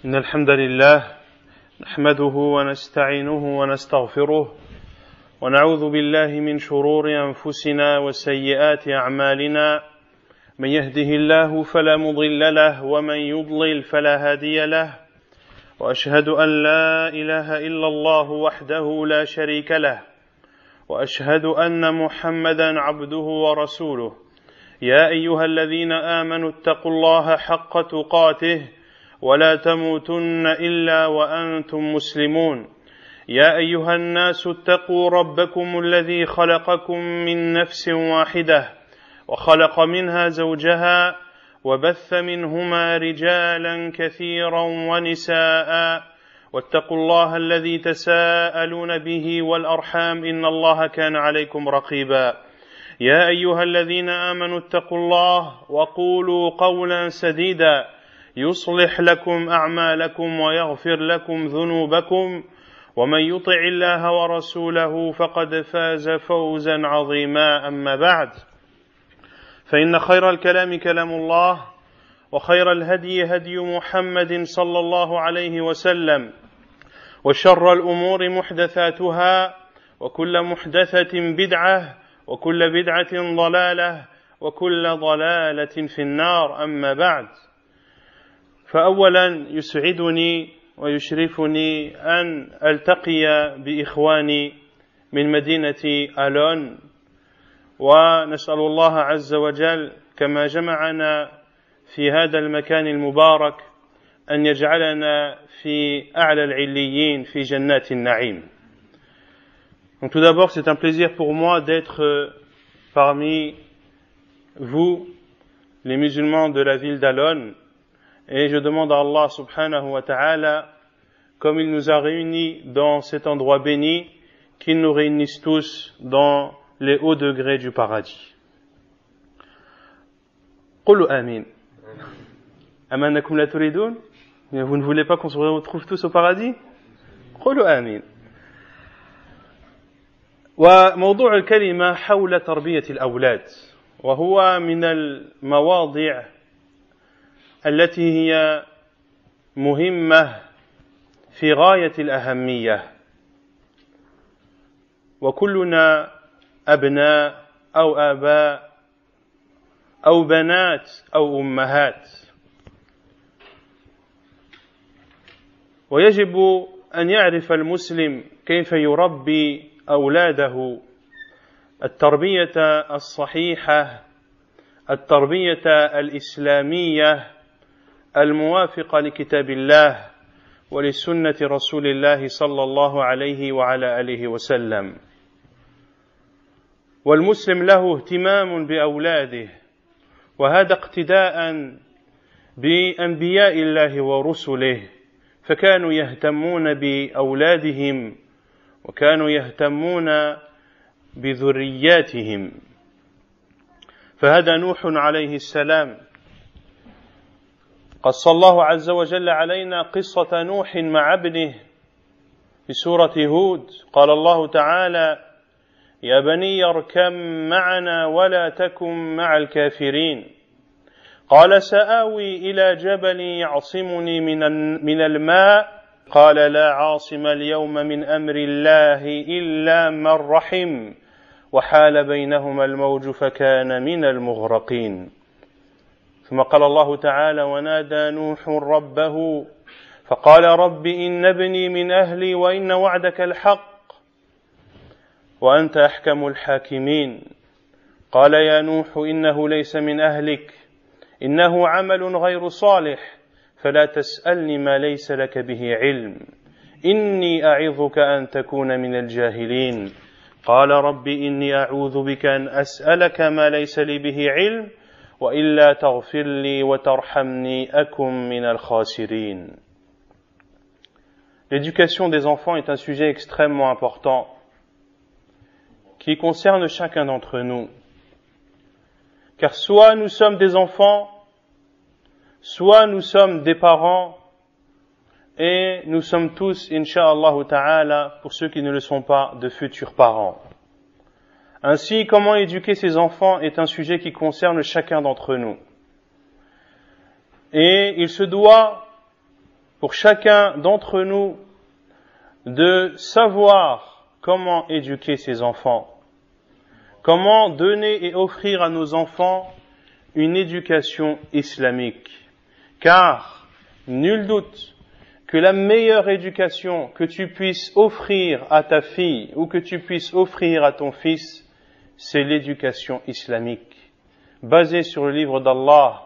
إن الحمد لله نحمده ونستعينه ونستغفره ونعوذ بالله من شرور أنفسنا وسيئات أعمالنا من يهده الله فلا مضل له ومن يضلل فلا هادي له وأشهد أن لا إله إلا الله وحده لا شريك له وأشهد أن محمدا عبده ورسوله يا أيها الذين آمنوا اتقوا الله حق تقاته ولا تموتن إلا وأنتم مسلمون يا أيها الناس اتقوا ربكم الذي خلقكم من نفس واحدة وخلق منها زوجها وبث منهما رجالا كثيرا ونساء واتقوا الله الذي تساءلون به والأرحام إن الله كان عليكم رقيبا يا أيها الذين آمنوا اتقوا الله وقولوا قولا سديدا يصلح لكم أعمالكم ويغفر لكم ذنوبكم ومن يطع الله ورسوله فقد فاز فوزا عظيما أما بعد فإن خير الكلام كلام الله وخير الهدي هدي محمد صلى الله عليه وسلم وشر الأمور محدثاتها وكل محدثة بدعة وكل بدعة ضلالة وكل ضلالة في النار أما بعد فأولا يسعدني ويشرفني أن ألتقي بإخواني من مدينة ألون ونسأل الله عز وجل كما جمعنا في هذا المكان المبارك أن يجعلنا في أعلى العليين في جنات النعيم. Donc tout d'abord, c'est un plaisir pour moi d'être parmi vous, les musulmans de la ville d'Alon, et je demande à Allah subhanahu wa ta'ala, comme il nous a réunis dans cet endroit béni, qu'il nous réunisse tous dans les hauts degrés du paradis. Qulu amin. Amanakum la turidun? Vous ne voulez pas qu'on se retrouve tous au paradis? Qulu amin. وموضوع الكلمة حول تربية الأولاد وهو من المواضيع التي هي مهمة في غاية الأهمية وكلنا أبناء أو آباء أو بنات أو أمهات ويجب أن يعرف المسلم كيف يربي أولاده التربية الصحيحة التربية الإسلامية الموافقة لكتاب الله ولسنة رسول الله صلى الله عليه وعلى آله وسلم. والمسلم له اهتمام بأولاده وهذا اقتداء بأنبياء الله ورسله فكانوا يهتمون بأولادهم وكانوا يهتمون بذرياتهم. فهذا نوح عليه السلام قص الله عز وجل علينا قصة نوح مع ابنه في سورة هود. قال الله تعالى يا بني اركب معنا ولا تكن مع الكافرين قال سآوي إلى جبل يعصمني من الماء قال لا عاصم اليوم من أمر الله إلا من رحم وحال بينهما الموج فكان من المغرقين. ثم قال الله تعالى ونادى نوح ربه فقال رب إن ابني من أهلي وإن وعدك الحق وأنت أحكم الحاكمين قال يا نوح إنه ليس من أهلك إنه عمل غير صالح فلا تسألني ما ليس لك به علم إني أعظك أن تكون من الجاهلين قال رب إني أعوذ بك أن أسألك ما ليس لي به علم وإلا تغفر لي وترحمني أكن من الخاسرين. L'éducation des enfants est un sujet extrêmement important qui concerne chacun d'entre nous. Car soit nous sommes des enfants, soit nous sommes des parents, et nous sommes tous, incha'Allah ta'ala, pour ceux qui ne le sont pas, de futurs parents. Ainsi, comment éduquer ses enfants est un sujet qui concerne chacun d'entre nous. Et il se doit pour chacun d'entre nous de savoir comment éduquer ses enfants, comment donner et offrir à nos enfants une éducation islamique. Car, nul doute que la meilleure éducation que tu puisses offrir à ta fille ou que tu puisses offrir à ton fils, c'est l'éducation islamique, basée sur le livre d'Allah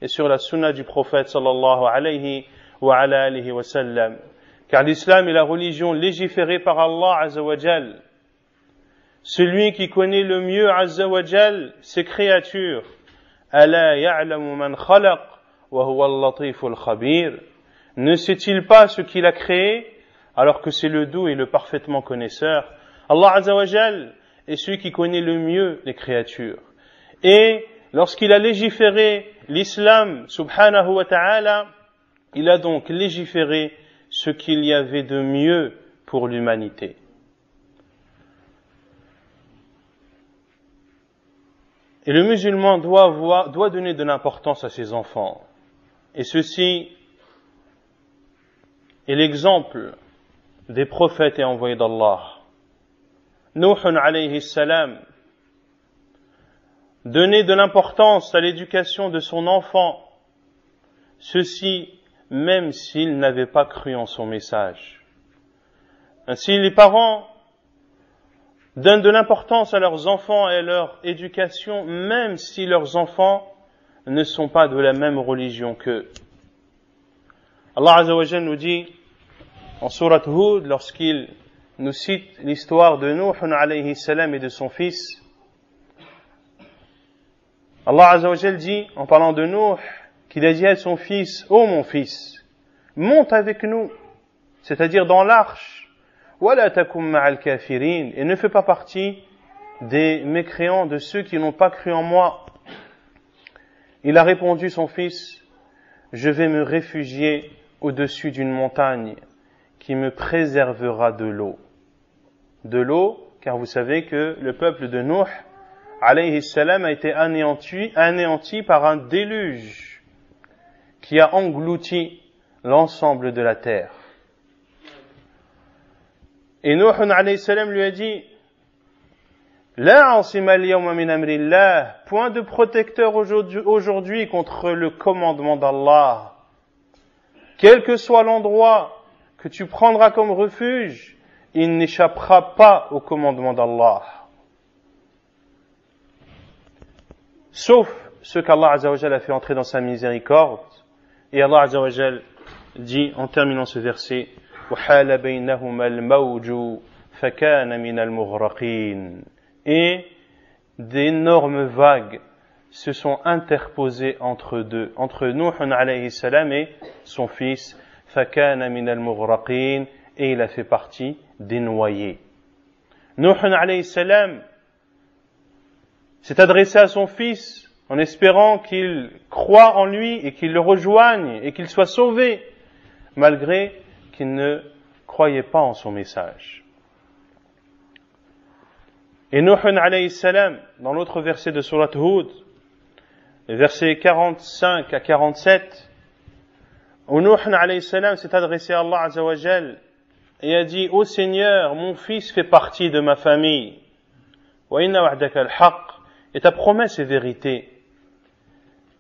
et sur la sunna du prophète sallallahu alayhi wa sallam. Car l'islam est la religion légiférée par Allah azza wa jal. Celui qui connaît le mieux azza wa jal ses créatures. Ala ya'lamu man khalaq wa huwa al-latiful khabir. Ne sait-il pas ce qu'il a créé alors que c'est le doux et le parfaitement connaisseur? Allah azza wa jal est celui qui connaît le mieux les créatures. Et lorsqu'il a légiféré l'islam subhanahu wa ta'ala, il a donc légiféré ce qu'il y avait de mieux pour l'humanité. Et le musulman doit donner de l'importance à ses enfants. Et ceci est l'exemple des prophètes et envoyés d'Allah. Nuh alayhi salam donnait de l'importance à l'éducation de son enfant, ceci même s'il n'avait pas cru en son message. Ainsi, les parents donnent de l'importance à leurs enfants et à leur éducation, même si leurs enfants ne sont pas de la même religion qu'eux. Allah Azza wa Jalla nous dit, en sourate Hud, lorsqu'il nous cite l'histoire de Nuh alayhi salam et de son fils, Allah Azza wa Jalla dit, en parlant de Nuh, qu'il a dit à son fils, « Ô mon fils, monte avec nous, c'est-à-dire dans l'arche, وَلَا تَكُمْ مَعَ الْكَافِرِينَ et ne fais pas partie des mécréants, de ceux qui n'ont pas cru en moi. » Il a répondu, son fils, « Je vais me réfugier au-dessus d'une montagne qui me préservera de l'eau. » De l'eau, car vous savez que le peuple de Nuh, alayhi salam, a été anéanti par un déluge qui a englouti l'ensemble de la terre. Et Nuh alayhi salam lui a dit, La asima al-yawma min amrillah, point de protecteur aujourd'hui contre le commandement d'Allah. Quel que soit l'endroit que tu prendras comme refuge, il n'échappera pas au commandement d'Allah. Sauf ce qu'Allah Azza wa Jalla a fait entrer dans sa miséricorde. Et Allah Azza wa Jalla dit, en terminant ce verset, وَحَالَ بَيْنَهُمَا الْمَوْجُ فَكَانَ مِنَ الْمُغْرَقِينَ et d'énormes vagues se sont interposées entre Nuh alayhi salam et son fils, فَكَانَ مِنَ الْمُغْرَقِينَ et il a fait partie des noyés. Nuh alayhi salam s'est adressé à son fils en espérant qu'il croie en lui et qu'il le rejoigne et qu'il soit sauvé, malgré qu'il ne croyait pas en son message. Et Nuh alayhi salam, dans l'autre verset de Surat Hud, les versets 45 à 47, où Nuh alayhi salam s'est adressé à Allah Azza wa Jal et a dit, ô Seigneur, mon fils fait partie de ma famille. Wa inna wa'daka al-haqq, et ta promesse est vérité.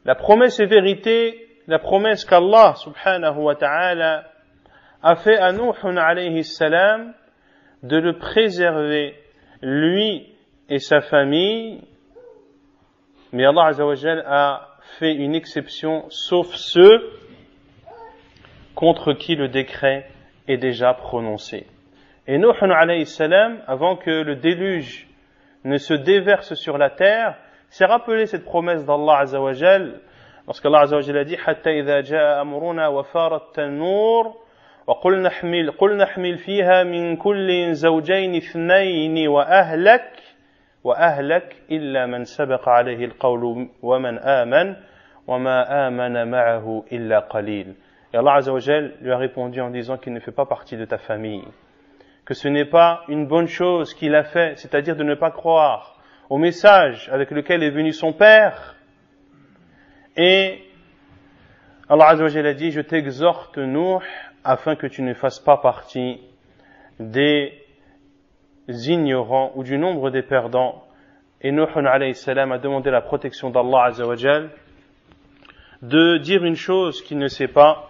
La promesse est vérité, la promesse qu'Allah subhanahu wa ta'ala a fait à Nuh alayhi salam de le préserver, lui et sa famille. Mais Allah Azza wa Jal a fait une exception, sauf ceux contre qui le décret est déjà prononcé. Et Nuh alayhi salam, avant que le déluge ne se déverse sur la terre, s'est rappelé cette promesse d'Allah Azza wa Jal, lorsqu'Allah Azza wa Jal a dit حتى إذا جاء أمرنا وفار التنور وقلنا احمل فيها من كل زوجين اثنين وأهلك إلا من سبق عليه القول ومن آمن وما آمن معه إلا قليل. Et Allah Azza wa Jal lui a répondu en disant qu'il ne fait pas partie de ta famille, que ce n'est pas une bonne chose qu'il a fait, c'est-à-dire de ne pas croire au message avec lequel est venu son père. Et Allah Azza wa Jalla a dit, je t'exhorte, Nuh, afin que tu ne fasses pas partie des ignorants ou du nombre des perdants. Et Nuh alayhi salam a demandé la protection d'Allah Azza wa Jalla de dire une chose qu'il ne sait pas,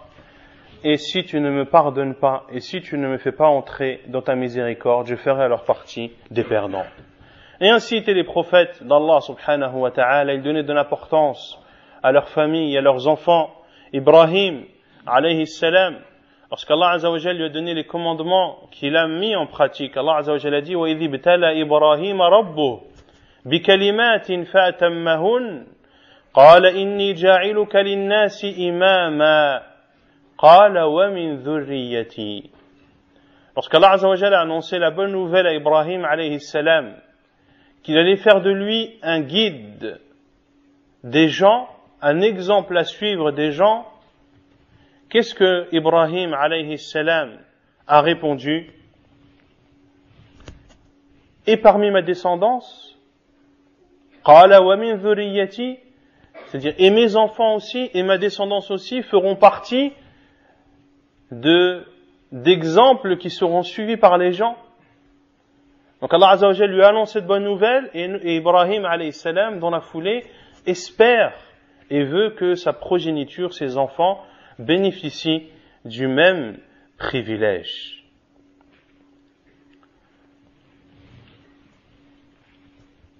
et si tu ne me pardonnes pas, et si tu ne me fais pas entrer dans ta miséricorde, je ferai alors partie des perdants. Et ainsi étaient les prophètes d'Allah subhanahu wa ta'ala, ils donnaient de l'importance à leur famille, à leurs enfants. Ibrahim alayhi salam, lorsqu'Allah Azza wa Jalla lui a donné les commandements qu'il a mis en pratique, Allah Azza wa Jalla a dit wa idh ibtala Ibrahim rabbuhu bi kalimatin fa'tammahun qala inni ja'iluka lin-nasi imama qala wa min dhurriyyati. Lorsqu'Allah Azza wa Jalla a annoncé la bonne nouvelle à Ibrahim alayhi salam qu'il allait faire de lui un guide des gens, un exemple à suivre des gens, qu'est-ce que Ibrahim alayhi salam a répondu? Et parmi ma descendance, qala wa min dhurriyyati, c'est-à-dire et mes enfants aussi et ma descendance aussi feront partie d'exemples qui seront suivis par les gens. Donc Allah Azza wa Jalla lui a annoncé de bonnes nouvelles et Ibrahim alayhi salam dans la foulée espère et veut que sa progéniture, ses enfants, bénéficient du même privilège.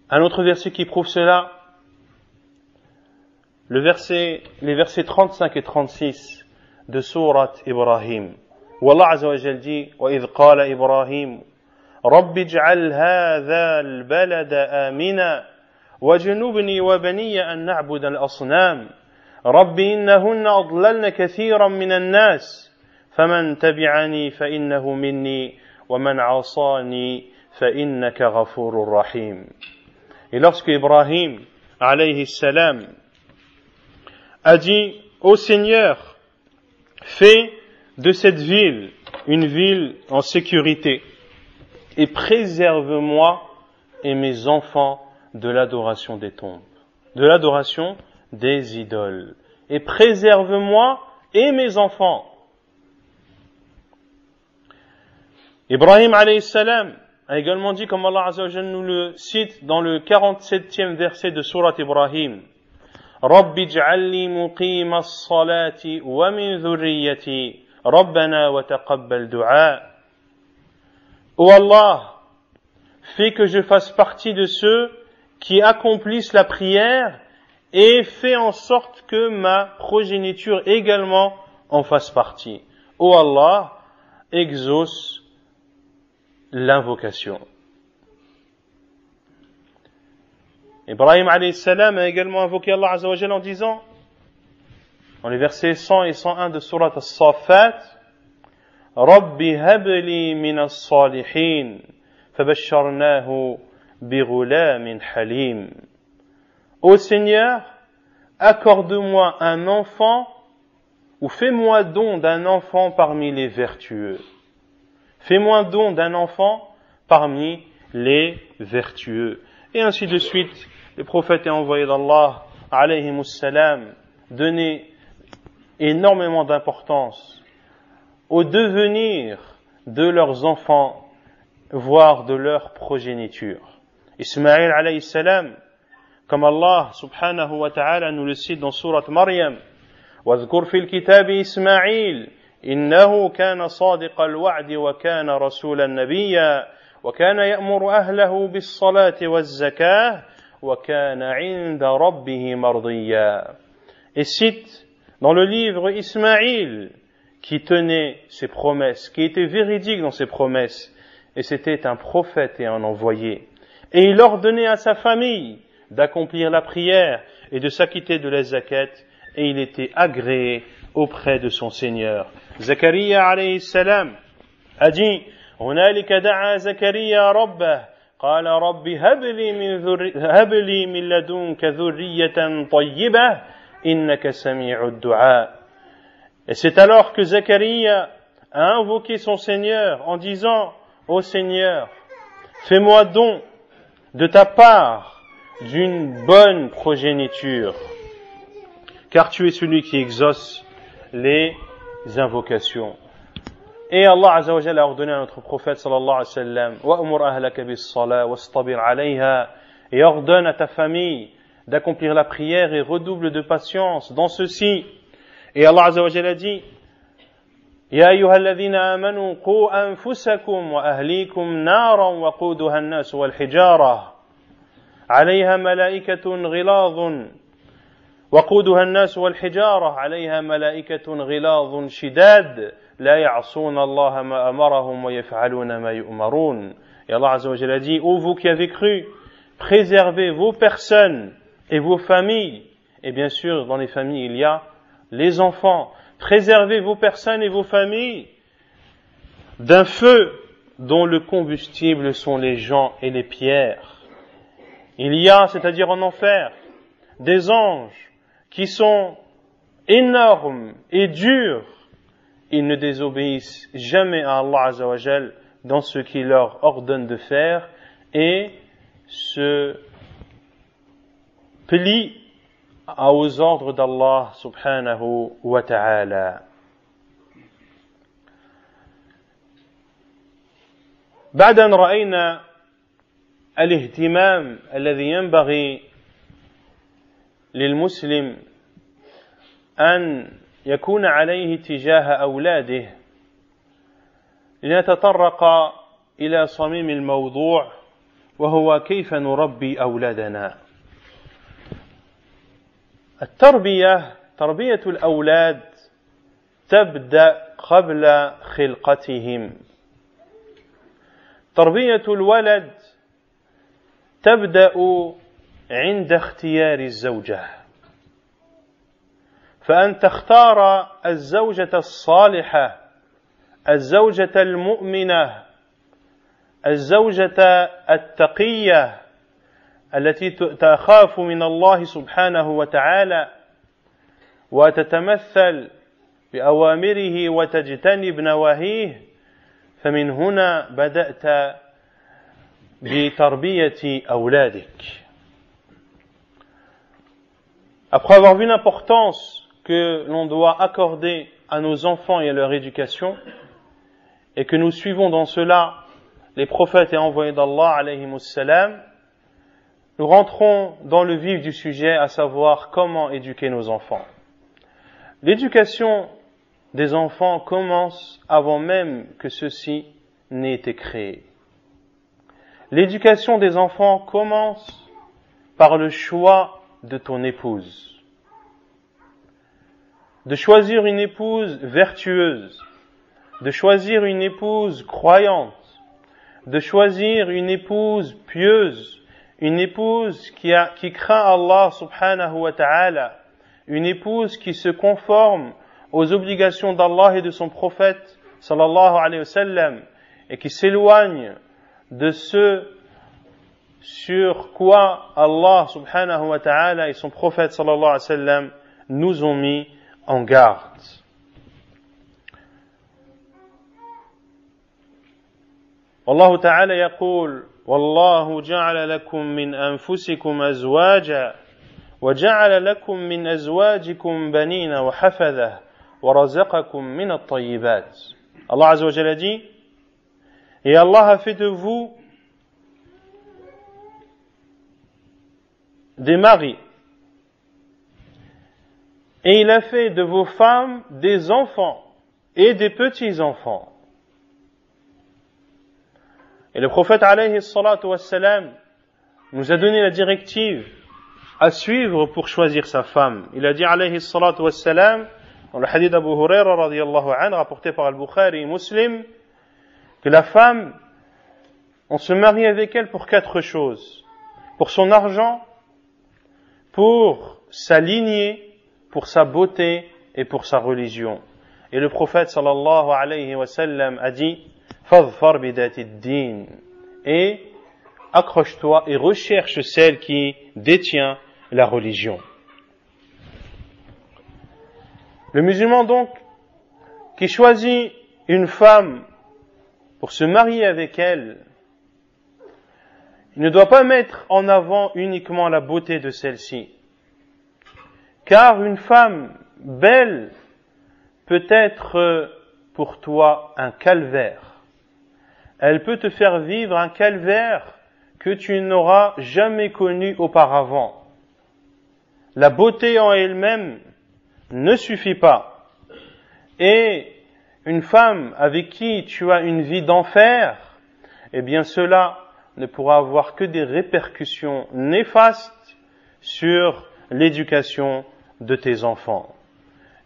Un autre verset qui prouve cela, les versets 35 et 36 de sourate Ibrahim, où Allah Azza wa Jalla dit وَإِذْ قَالَ إِبْرَاهِيمُ رَبِّ اجْعَلْ هَذَا الْبَلَدَ آمِنًا وَاجْنُبْنِي وَبَنِيَّ أَن نَّعْبُدَ الْأَصْنَامَ رَبِّ إِنَّهُنَّ أَضْلَلْنَ كَثِيرًا مِنَ النَّاسِ فَمَنْ تَبِعَنِي فَإِنَّهُ مِنِّي وَمَنْ عَصَانِي فَإِنَّكَ غَفُورٌ رَحِيمٌ. Et lorsque Ibrahim alayhi salam a dit ô Seigneur, fais de cette ville une ville en sécurité et préserve-moi et mes enfants de l'adoration des tombes, de l'adoration des idoles. Et préserve-moi et mes enfants. Ibrahim alayhi salam a également dit, comme Allah Azza wa Jalla nous le cite dans le 47e verset de sourate Ibrahim, Rabbi ij'alni muqima as-salati wa min dhurriyyati Rabbana wa taqabbal du'a. Ô Allah, fais que je fasse partie de ceux qui accomplissent la prière et fais en sorte que ma progéniture également en fasse partie. Ô Allah, exauce l'invocation. Ibrahim alayhi salam a également invoqué Allah Azza wa Jalla en disant, dans les versets 100 et 101 de sourate As-Saffat, Rabbi habli min as-salihin fabashsharnahu bighulamin halim. Ô Seigneur, accorde-moi un enfant ou fais-moi don d'un enfant parmi les vertueux. Fais-moi don d'un enfant parmi les vertueux. Et ainsi de suite, les prophètes et envoyés d'Allah, alayhimus salam, donnaient énormément d'importance au devenir de leurs enfants, voire de leur progéniture. Ismaïl alayhi salam, comme Allah subhanahu wa ta'ala nous le cite dans sourate Maryam, وَاذْكُرْ فِي الْكِتَابِ إِسْمَاعِيلَ إِنَّهُ كَانَ صَادِقَ الْوَعْدِ وَكَانَ رَسُولًا نَبِيًّا وَكَانَ يَأْمُرُ أَهْلَهُ بِالصَّلَاةِ وَالزَّكَاةِ وَكَانَ عِندَ رَبِّهِ مَرْضِيًّا. Et cite dans le livre Ismaïl, qui tenait ses promesses, qui était véridique dans ses promesses, et c'était un prophète et un envoyé. Et il ordonnait à sa famille d'accomplir la prière et de s'acquitter de la zakat, et il était agréé auprès de son Seigneur. Zakaria alayhi salam a dit, هنالك دعا زكريا ربه قال رب هب لي من لدنك ذرية طيبة إنك سميع الدعاء. Et c'est alors que Zacharia a invoqué son Seigneur en disant, ô Seigneur, fais-moi don de ta part d'une bonne progéniture, car tu es celui qui exauce les invocations. Et Allah Azza wa Jalla a ordonné à notre prophète sallallahu alayhi wa sallam wa'mur ahlaka bis-salat wastabir 'alayha, et ordonne à ta famille d'accomplir la prière et redouble de patience dans ceci. Et Allah Azza wa Jalla dit ya ayyuhalladhina amanu qu anfusakum wa ahlikum naran waquduha an-nas wal hijara 'alayha malaikatun ghiladhun وقودها الناس والحجارة عليها ملائكة غلاظ شداد لا يعصون الله ما أمرهم ويفعلون ما يؤمرون. Et Allah Azza wa Jalla dit, ô vous qui avez cru, préservez vos personnes et vos familles. Et bien sûr, dans les familles, il y a les enfants. Préservez vos personnes et vos familles d'un feu dont le combustible sont les gens et les pierres. Il y a, c'est-à-dire en enfer, des anges qui sont énormes et durs. Ils ne désobéissent jamais à Allah Azza wa Jal dans ce qu'il leur ordonne de faire et se plient aux ordres d'Allah subhanahu wa ta'ala. بعد أن رأينا الاهتمام الذي ينبغي للمسلم أن يكون عليه تجاه أولاده، لنتطرق إلى صميم الموضوع وهو كيف نربي أولادنا. التربية، تربية الأولاد تبدأ قبل خلقتهم. تربية الولد تبدأ عند اختيار الزوجة، فأن تختار الزوجة الصالحة، الزوجة المؤمنة، الزوجة التقية التي تخاف من الله سبحانه وتعالى وتتمثل بأوامره وتجتنب نواهيه، فمن هنا بدأت بتربية أولادك. Après avoir vu l'importance que l'on doit accorder à nos enfants et à leur éducation, et que nous suivons dans cela les prophètes et envoyés d'Allah alayhimus salam, nous rentrons dans le vif du sujet, à savoir comment éduquer nos enfants. L'éducation des enfants commence avant même que ceux-ci n'aient été créés. L'éducation des enfants commence par le choix de ton épouse. De choisir une épouse vertueuse, de choisir une épouse croyante, de choisir une épouse pieuse, une épouse qui craint Allah subhanahu wa ta'ala, une épouse qui se conforme aux obligations d'Allah et de son prophète sallallahu alayhi wa sallam, et qui s'éloigne de ce sur quoi Allah subhanahu wa ta'ala et son prophète sallallahu alayhi wa sallam nous ont mis en garde. Allah ta'ala يقول والله جعل لكم من أنفسكم أزواجا وجعل لكم من أزواجكم بنين وحفظة ورزقكم من الطيبات. Allah Azza wa Jalla dit, et Allah a fait de vous des maris, et il a fait de vos femmes des enfants et des petits-enfants. Et le prophète alayhi salatu wassalam nous a donné la directive à suivre pour choisir sa femme. Il a dit alayhi salatu wassalam, dans le hadith d'Abu Huraira radiyallahu anhu, rapporté par Al-Bukhari et Muslim, que la femme, on se marie avec elle pour 4 choses. Pour son argent, pour sa lignée, pour sa beauté et pour sa religion. Et le prophète sallallahu alayhi wa sallam a dit fadfar bidati ad-din, et accroche-toi et recherche celle qui détient la religion. Le musulman donc qui choisit une femme pour se marier avec elle, il ne doit pas mettre en avant uniquement la beauté de celle-ci, car une femme belle peut être pour toi un calvaire. Elle peut te faire vivre un calvaire que tu n'auras jamais connu auparavant. La beauté en elle-même ne suffit pas. Et une femme avec qui tu as une vie d'enfer, eh bien cela ne pourra avoir que des répercussions néfastes sur l'éducation de tes enfants.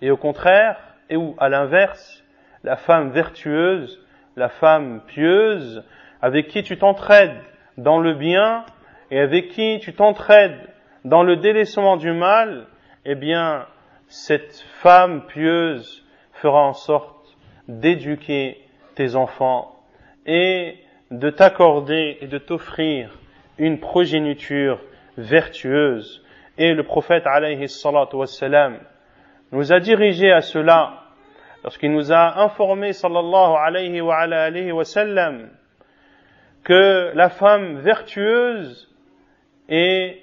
Et au contraire, ou à l'inverse, la femme vertueuse, la femme pieuse, avec qui tu t'entraides dans le bien et avec qui tu t'entraides dans le délaissement du mal, eh bien, cette femme pieuse fera en sorte d'éduquer tes enfants et de t'accorder et de t'offrir une progéniture vertueuse. Et le prophète alayhi salatu wassalam nous a dirigé à cela lorsqu'il nous a informé sallallahu alayhi wa sallam que la femme vertueuse est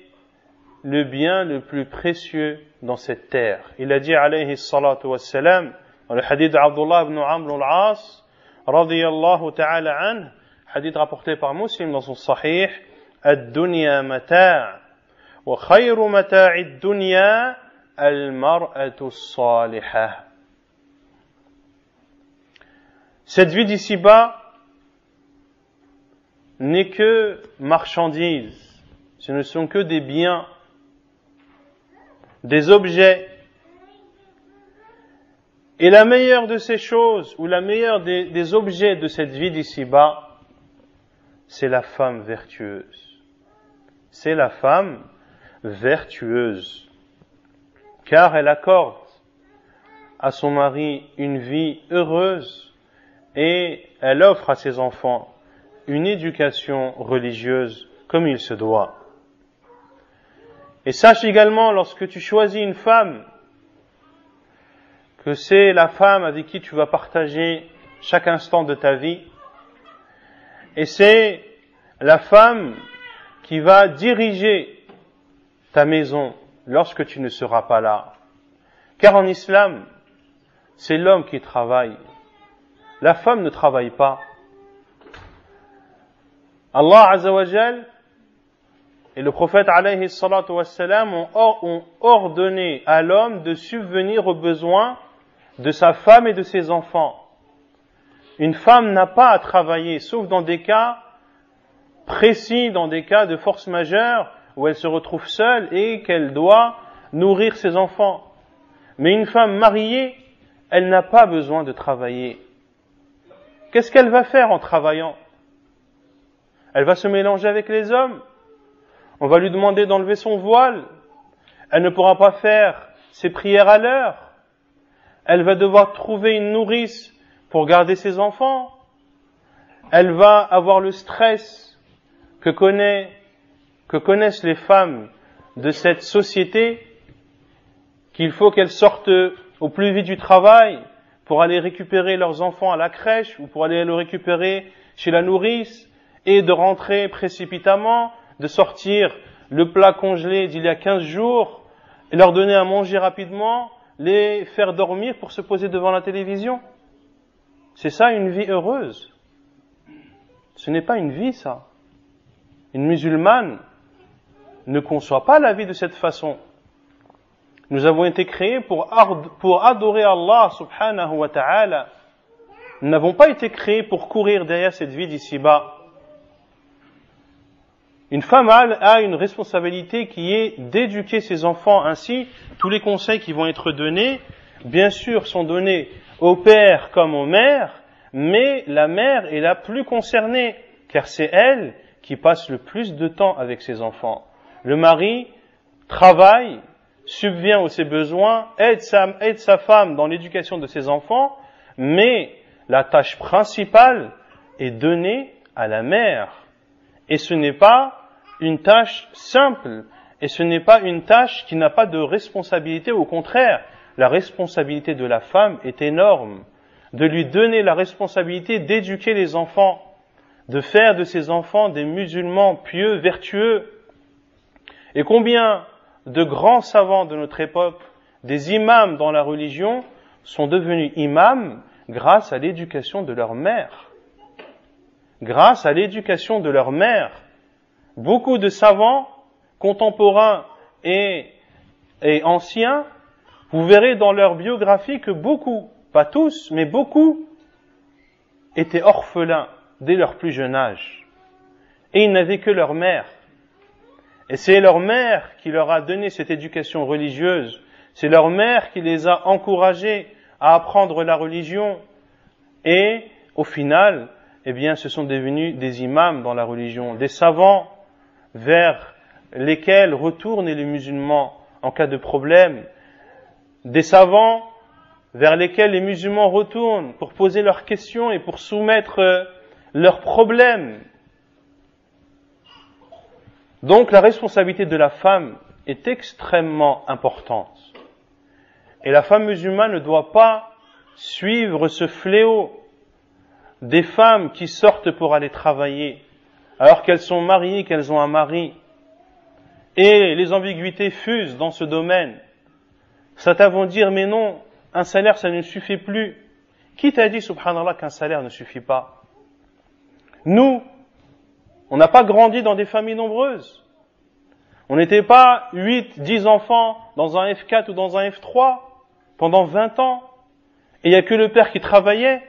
le bien le plus précieux dans cette terre. Il a dit alayhi salatu wassalam dans le hadith d'Abdullah ibn Amr al-As radiyallahu ta'ala anhu, hadith rapporté par Muslim dans son sahih, ad-dunya mata' wa khayru mata'id dunya al-mar'atu as-salihah. Cette vie d'ici-bas n'est que marchandise, ce ne sont que des biens, des objets. Et la meilleure de ces choses, ou la meilleure des objets de cette vie d'ici-bas, c'est la femme vertueuse. C'est la femme vertueuse, car elle accorde à son mari une vie heureuse et elle offre à ses enfants une éducation religieuse comme il se doit. Et sache également, lorsque tu choisis une femme, que c'est la femme avec qui tu vas partager chaque instant de ta vie, et c'est la femme qui va diriger ta maison lorsque tu ne seras pas là. Car en islam, c'est l'homme qui travaille. La femme ne travaille pas. Allah Azza wa Jal et le prophète alayhi salatu wassalam ont ordonné à l'homme de subvenir aux besoins de sa femme et de ses enfants. Une femme n'a pas à travailler, sauf dans des cas précis, dans des cas de force majeure, où elle se retrouve seule et qu'elle doit nourrir ses enfants. Mais une femme mariée, elle n'a pas besoin de travailler. Qu'est-ce qu'elle va faire en travaillant? Elle va se mélanger avec les hommes. On va lui demander d'enlever son voile. Elle ne pourra pas faire ses prières à l'heure. Elle va devoir trouver une nourrice pour garder ses enfants. Elle va avoir le stress que connaissent les femmes de cette société, qu'il faut qu'elles sortent au plus vite du travail pour aller récupérer leurs enfants à la crèche ou pour aller le récupérer chez la nourrice et de rentrer précipitamment, de sortir le plat congelé d'il y a 15 jours et leur donner à manger rapidement, les faire dormir pour se poser devant la télévision. C'est ça une vie heureuse. Ce n'est pas une vie, ça. Une musulmane ne conçoit pas la vie de cette façon. Nous avons été créés pour adorer Allah subhanahu wa ta'ala. Nous n'avons pas été créés pour courir derrière cette vie d'ici-bas. Une femme a une responsabilité qui est d'éduquer ses enfants. Ainsi, tous les conseils qui vont être donnés, bien sûr, sont donnés au père comme aux mères, mais la mère est la plus concernée, car c'est elle qui passe le plus de temps avec ses enfants. Le mari travaille, subvient à ses besoins, aide sa femme dans l'éducation de ses enfants, mais la tâche principale est donnée à la mère. Et ce n'est pas une tâche simple, et ce n'est pas une tâche qui n'a pas de responsabilité, au contraire, la responsabilité de la femme est énorme, de lui donner la responsabilité d'éduquer les enfants, de faire de ces enfants des musulmans pieux, vertueux. Et combien de grands savants de notre époque, des imams dans la religion, sont devenus imams grâce à l'éducation de leur mère. Grâce à l'éducation de leur mère. Beaucoup de savants contemporains et anciens, vous verrez dans leur biographie que beaucoup, pas tous, mais beaucoup, étaient orphelins dès leur plus jeune âge. Et ils n'avaient que leur mère. Et c'est leur mère qui leur a donné cette éducation religieuse. C'est leur mère qui les a encouragés à apprendre la religion. Et au final, eh bien, ce sont devenus des imams dans la religion, des savants vers lesquels retournent les musulmans en cas de problème, des savants vers lesquels les musulmans retournent pour poser leurs questions et pour soumettre leurs problèmes. Donc la responsabilité de la femme est extrêmement importante. Et la femme musulmane ne doit pas suivre ce fléau des femmes qui sortent pour aller travailler, alors qu'elles sont mariées, qu'elles ont un mari. Et les ambiguïtés fusent dans ce domaine. Certains vont dire, mais non, un salaire ça ne suffit plus. Qui t'a dit, subhanallah, qu'un salaire ne suffit pas? Nous, on n'a pas grandi dans des familles nombreuses. On n'était pas 8, 10 enfants dans un F4 ou dans un F3 pendant 20 ans. Et il n'y a que le père qui travaillait.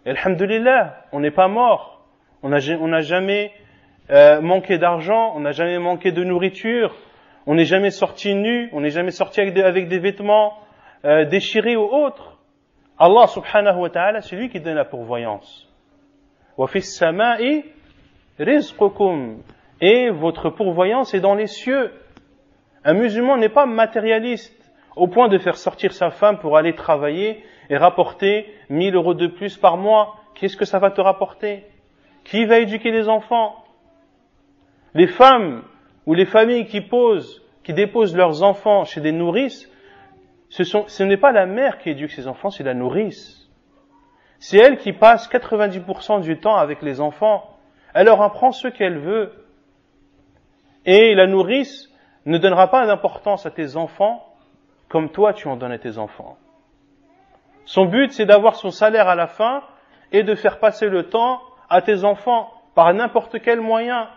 Et alhamdulillah, on n'est pas mort. On n'a jamais manqué d'argent, on n'a jamais manqué de nourriture, on n'est jamais sorti nu, on n'est jamais sorti avec des vêtements déchirés ou autres. Allah subhanahu wa ta'ala, c'est lui qui donne la pourvoyance. Wa fis sama'i rizqukum. Et votre pourvoyance est dans les cieux. Un musulman n'est pas matérialiste au point de faire sortir sa femme pour aller travailler et rapporter 1000 euros de plus par mois. Qu'est-ce que ça va te rapporter? Qui va éduquer les enfants? Les femmes ou les familles qui déposent leurs enfants chez des nourrices, ce n'est pas la mère qui éduque ses enfants, c'est la nourrice. C'est elle qui passe 90% du temps avec les enfants. Elle leur apprend ce qu'elle veut. Et la nourrice ne donnera pas d'importance à tes enfants comme toi tu en donnes à tes enfants. Son but, c'est d'avoir son salaire à la fin et de faire passer le temps à tes enfants par n'importe quel moyen.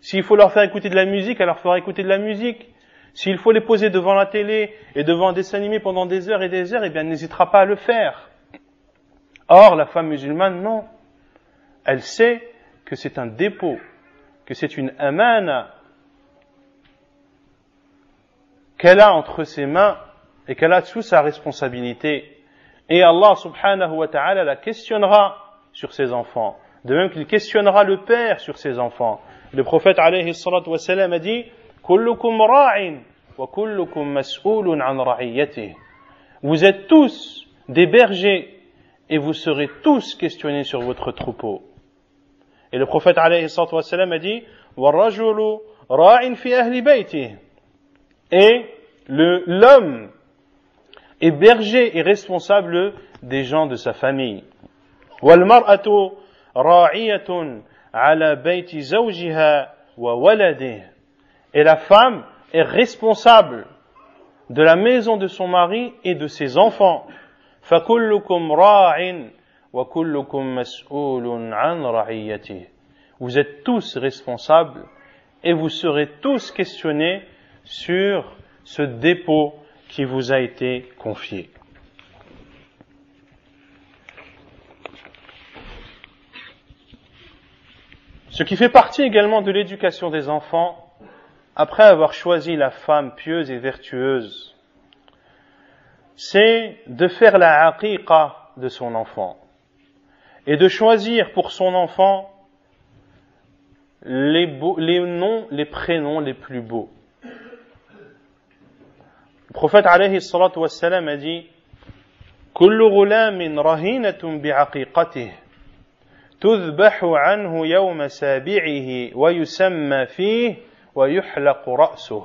S'il faut leur faire écouter de la musique, elle leur fera écouter de la musique. S'il faut les poser devant la télé et devant un dessin animé pendant des heures et des heures, eh bien, elle n'hésitera pas à le faire. Or, la femme musulmane, non. Elle sait que c'est un dépôt, que c'est une amana qu'elle a entre ses mains et qu'elle a sous sa responsabilité. Et Allah subhanahu wa ta'ala la questionnera sur ses enfants. De même qu'il questionnera le père sur ses enfants. Le prophète alayhi salatu wa salam a dit kullukum ra'in wa kullukum mas'ulun an ra'iyyatihi. Vous êtes tous des bergers et vous serez tous questionnés sur votre troupeau. Et le prophète alayhi salatu wa salam a dit wa rajulu ra'in fi ahli baytihi. Et l'homme est berger et responsable des gens de sa famille. Wal mar'atu ra'iyatun ala bayti zawjiha wa waladihi. Et la femme est responsable de la maison de son mari et de ses enfants. Fakullukum ra'in wa kullukum mas'ulun an ra'iyyatihi. Vous êtes tous responsables et vous serez tous questionnés sur ce dépôt qui vous a été confié. Ce qui fait partie également de l'éducation des enfants, après avoir choisi la femme pieuse et vertueuse, c'est de faire la aqiqa de son enfant et de choisir pour son enfant les noms, les prénoms les plus beaux. Le prophète alayhi salatu wassalam a dit kullu ghulamin rahinatun bi'aqiqatihi tudhbahu anhu yawma sabi'ihi wa yusamma fihi wa yuhlaqu ra'suhu.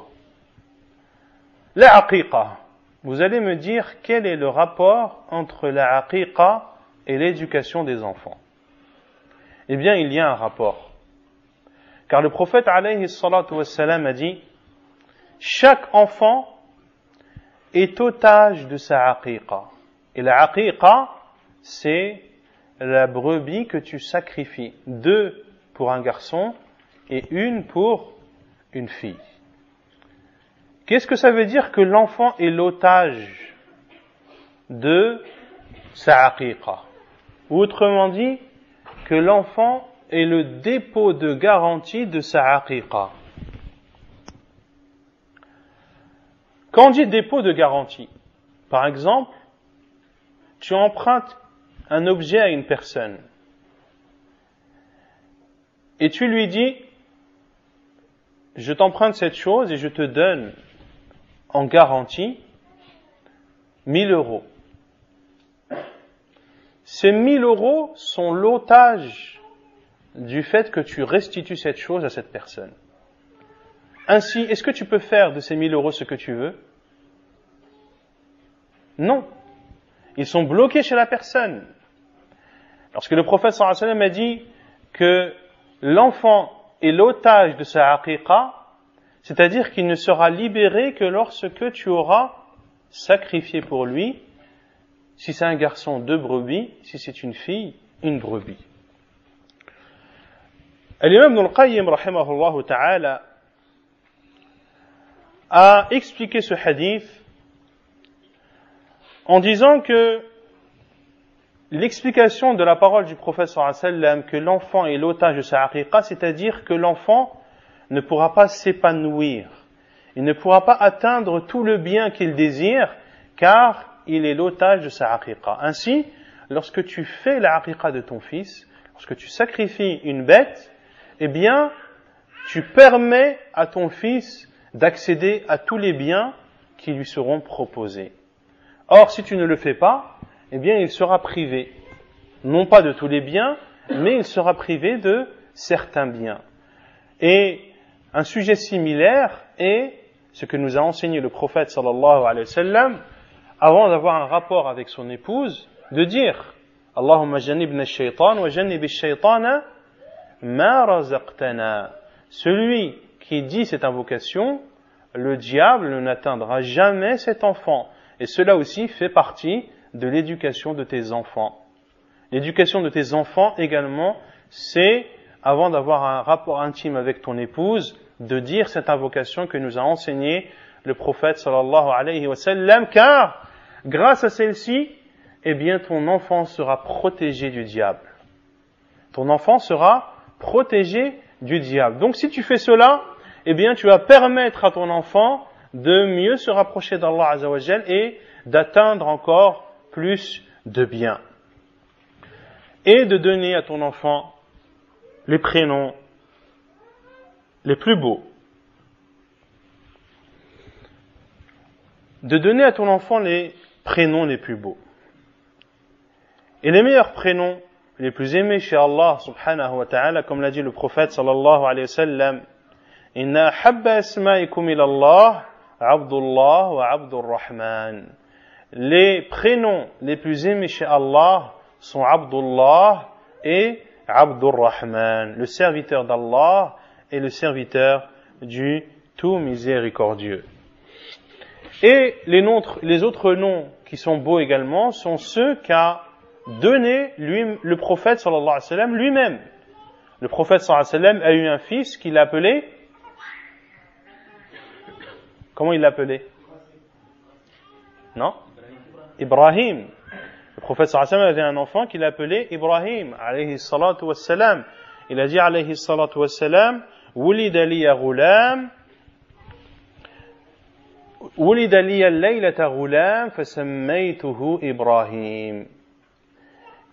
La aqiqa. Vous allez me dire quel est le rapport entre la aqiqa et l'éducation des enfants. Eh bien, il y a un rapport. Car le prophète alayhi salatu wassalam a dit chaque enfant est otage de sa aqiqa. Et la aqiqa, c'est la brebis que tu sacrifies. 2 pour un garçon et 1 pour une fille. Qu'est-ce que ça veut dire que l'enfant est l'otage de sa aqiqa? Ou autrement dit, que l'enfant est le dépôt de garantie de sa aqiqa. Quand on dit dépôt de garantie, par exemple, tu empruntes un objet à une personne et tu lui dis, je t'emprunte cette chose et je te donne en garantie 1000 euros. Ces 1000 euros sont l'otage du fait que tu restitues cette chose à cette personne. Ainsi, est-ce que tu peux faire de ces 1000 euros ce que tu veux? Non. Ils sont bloqués chez la personne. Lorsque le prophète sallallahu alayhi wa sallam a dit que l'enfant est l'otage de sa aqiqa, c'est-à-dire qu'il ne sera libéré que lorsque tu auras sacrifié pour lui, si c'est un garçon, 2 brebis, si c'est une fille, 1 brebis. L'imam Ibn al-Qayyim, rahimahullah ta'ala, a expliqué ce hadith en disant que l'explication de la parole du prophète sallallahu alayhi wa sallam que l'enfant est l'otage de sa aqiqa, c'est-à-dire que l'enfant ne pourra pas s'épanouir, il ne pourra pas atteindre tout le bien qu'il désire, car il est l'otage de sa aqiqa. Ainsi, lorsque tu fais la aqiqa de ton fils, lorsque tu sacrifies une bête, eh bien, tu permets à ton fils d'accéder à tous les biens qui lui seront proposés. Or, si tu ne le fais pas, eh bien, il sera privé, non pas de tous les biens, mais il sera privé de certains biens. Et un sujet similaire est ce que nous a enseigné le prophète sallallahu alayhi wa sallam avant d'avoir un rapport avec son épouse, de dire Allahumma jannibna ash-shaytan wa jannib ash-shaytana ma razaqtana. Celui qui dit cette invocation, le diable n'atteindra jamais cet enfant. Et cela aussi fait partie de l'éducation de tes enfants. L'éducation de tes enfants également, c'est, avant d'avoir un rapport intime avec ton épouse, de dire cette invocation que nous a enseignée le prophète sallallahu alayhi wa sallam, car grâce à celle-ci, eh bien ton enfant sera protégé du diable. Ton enfant sera protégé du diable. Donc si tu fais cela, eh bien tu vas permettre à ton enfant de mieux se rapprocher d'Allah Azza wa Jal et d'atteindre encore plus de biens. Et de donner à ton enfant les prénoms les plus beaux. De donner à ton enfant les prénoms les plus beaux. Et les meilleurs prénoms, les plus aimés chez Allah subhanahu wa ta'ala, comme l'a dit le prophète sallallahu alayhi wa sallam, Inna habba asma'ikum ilallah, Abdullah wa Abdur Rahman. Les prénoms les plus aimés chez Allah sont Abdullah et Abdur Rahman, le serviteur d'Allah et le serviteur du tout miséricordieux. Et les autres noms qui sont beaux également sont ceux qu'a donné le prophète sallallahu alayhi wa sallam lui-même. Le prophète sallallahu alayhi wa sallam a eu un fils qu'il appelait. Comment il l'appelait? Non? Ibrahim. Le prophète sallallahu alayhi wa sallam avait un enfant qu'il appelait Ibrahim alayhi salatu wa salam. Il a dit alayhi salatu wa salam, Wulida liya ghulam. ولد لي الليلة غلام فسميته إبراهيم.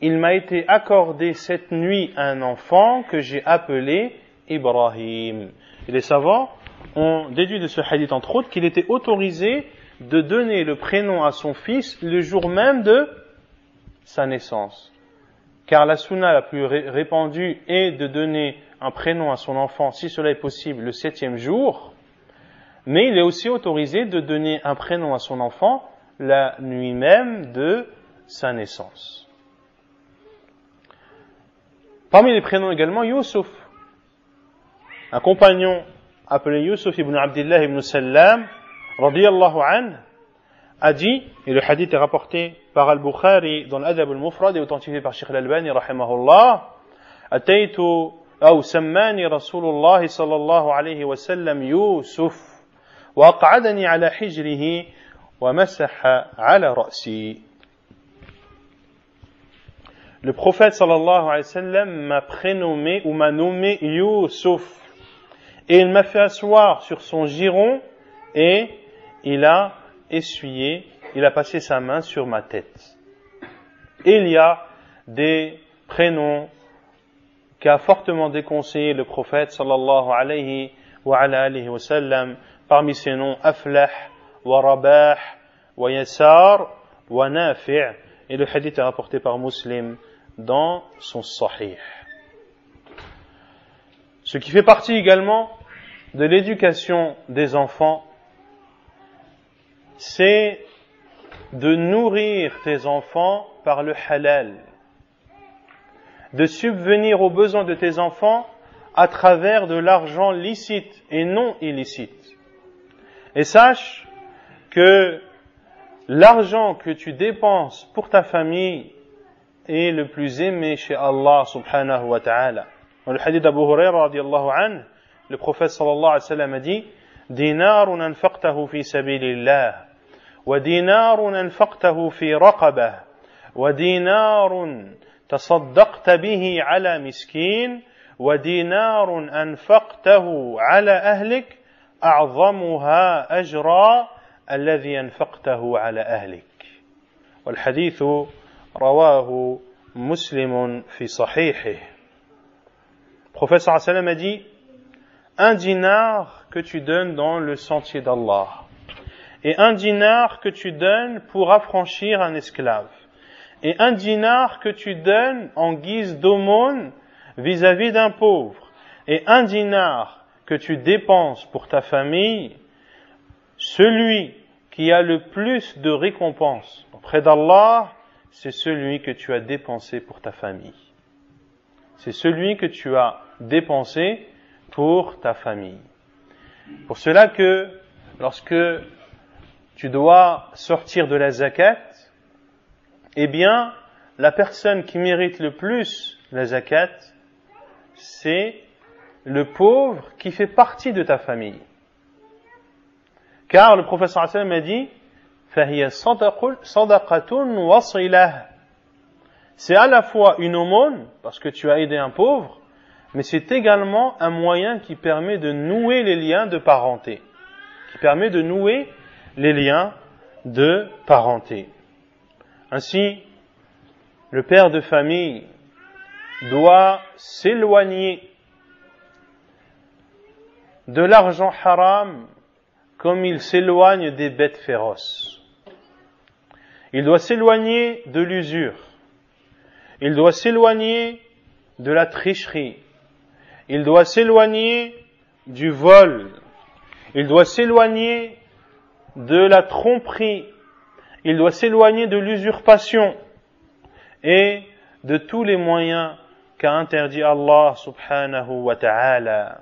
Il m'a été accordé cette nuit un enfant que j'ai appelé Ibrahim. Et les savants ont déduit de ce hadith entre autres qu'il était autorisé de donner le prénom à son fils le jour même de sa naissance. Car la sunna la plus répandue est de donner un prénom à son enfant, si cela est possible, le 7e jour. Mais il est aussi autorisé de donner un prénom à son enfant la nuit même de sa naissance. Parmi les prénoms également, Youssouf. Un compagnon appelé Youssouf ibn Abdillah ibn Sallam, radiyallahu anhu, a dit, et le hadith est rapporté par Al-Bukhari dans l'Adab al-Mufrad et authentifié par Sheikh Al-Albani rahimahullah, أتيت أو سماني رسول الله صلى الله عليه وسلم يوسف وأقعدني على حجره ومسح على رأسي. Le prophète sallallahu alayhi wa sallam m'a prénommé ou m'a nommé Youssouf et il m'a fait asseoir sur son giron et il a passé sa main sur ma tête. Et il y a des prénoms qu'a fortement déconseillé le prophète sallallahu alayhi wa sallam. Parmi ces noms, Aflah, wa Rabah, wa Yassar, wa Nafi'. Et le hadith est rapporté par Muslim dans son Sahih. Ce qui fait partie également de l'éducation des enfants, c'est de nourrir tes enfants par le halal, de subvenir aux besoins de tes enfants à travers de l'argent licite et non illicite. Et sache que l'argent que tu dépenses pour ta famille est le plus aimé chez Allah subhanahu wa ta'ala. Dans le hadith d'Abu Hurayra radiyallahu anhu, le prophète sallallahu alayhi wa sallam a dit: dinarun anfaqtahu fi sabilillah, wa dinarun anfaqtahu fi raqabah, wa dinarun tasaddaqta bihi ala miskin, wa dinarun anfaqtahu ala ahlik, a'zamuha ajra alladhi anfaqtahu ala ahlik. والحديث رواه مسلم في صحيحه. Le prophète sallallahu alayhi wa sallam a dit: un dinar que tu donnes dans le sentier d'Allah et un dinar que tu donnes pour affranchir un esclave et un dinar que tu donnes en guise d'aumône vis-à-vis d'un pauvre et un dinar que tu dépenses pour ta famille, celui qui a le plus de récompense auprès d'Allah, c'est celui que tu as dépensé pour ta famille. C'est celui que tu as dépensé pour ta famille. Pour cela que lorsque tu dois sortir de la zakat, eh bien, la personne qui mérite le plus la zakat, c'est le pauvre qui fait partie de ta famille. Car le prophète sallallahu alayhi wa sallam a dit: فَهِيَ صَدَقَةٌ وَصِلَةٌ. C'est à la fois une aumône, parce que tu as aidé un pauvre, mais c'est également un moyen qui permet de nouer les liens de parenté. Ainsi, le père de famille doit s'éloigner de l'argent haram comme il s'éloigne des bêtes féroces. Il doit s'éloigner de l'usure. Il doit s'éloigner de la tricherie. Il doit s'éloigner du vol. Il doit s'éloigner de la tromperie. Il doit s'éloigner de l'usurpation et de tous les moyens qu'a interdit Allah subhanahu wa ta'ala.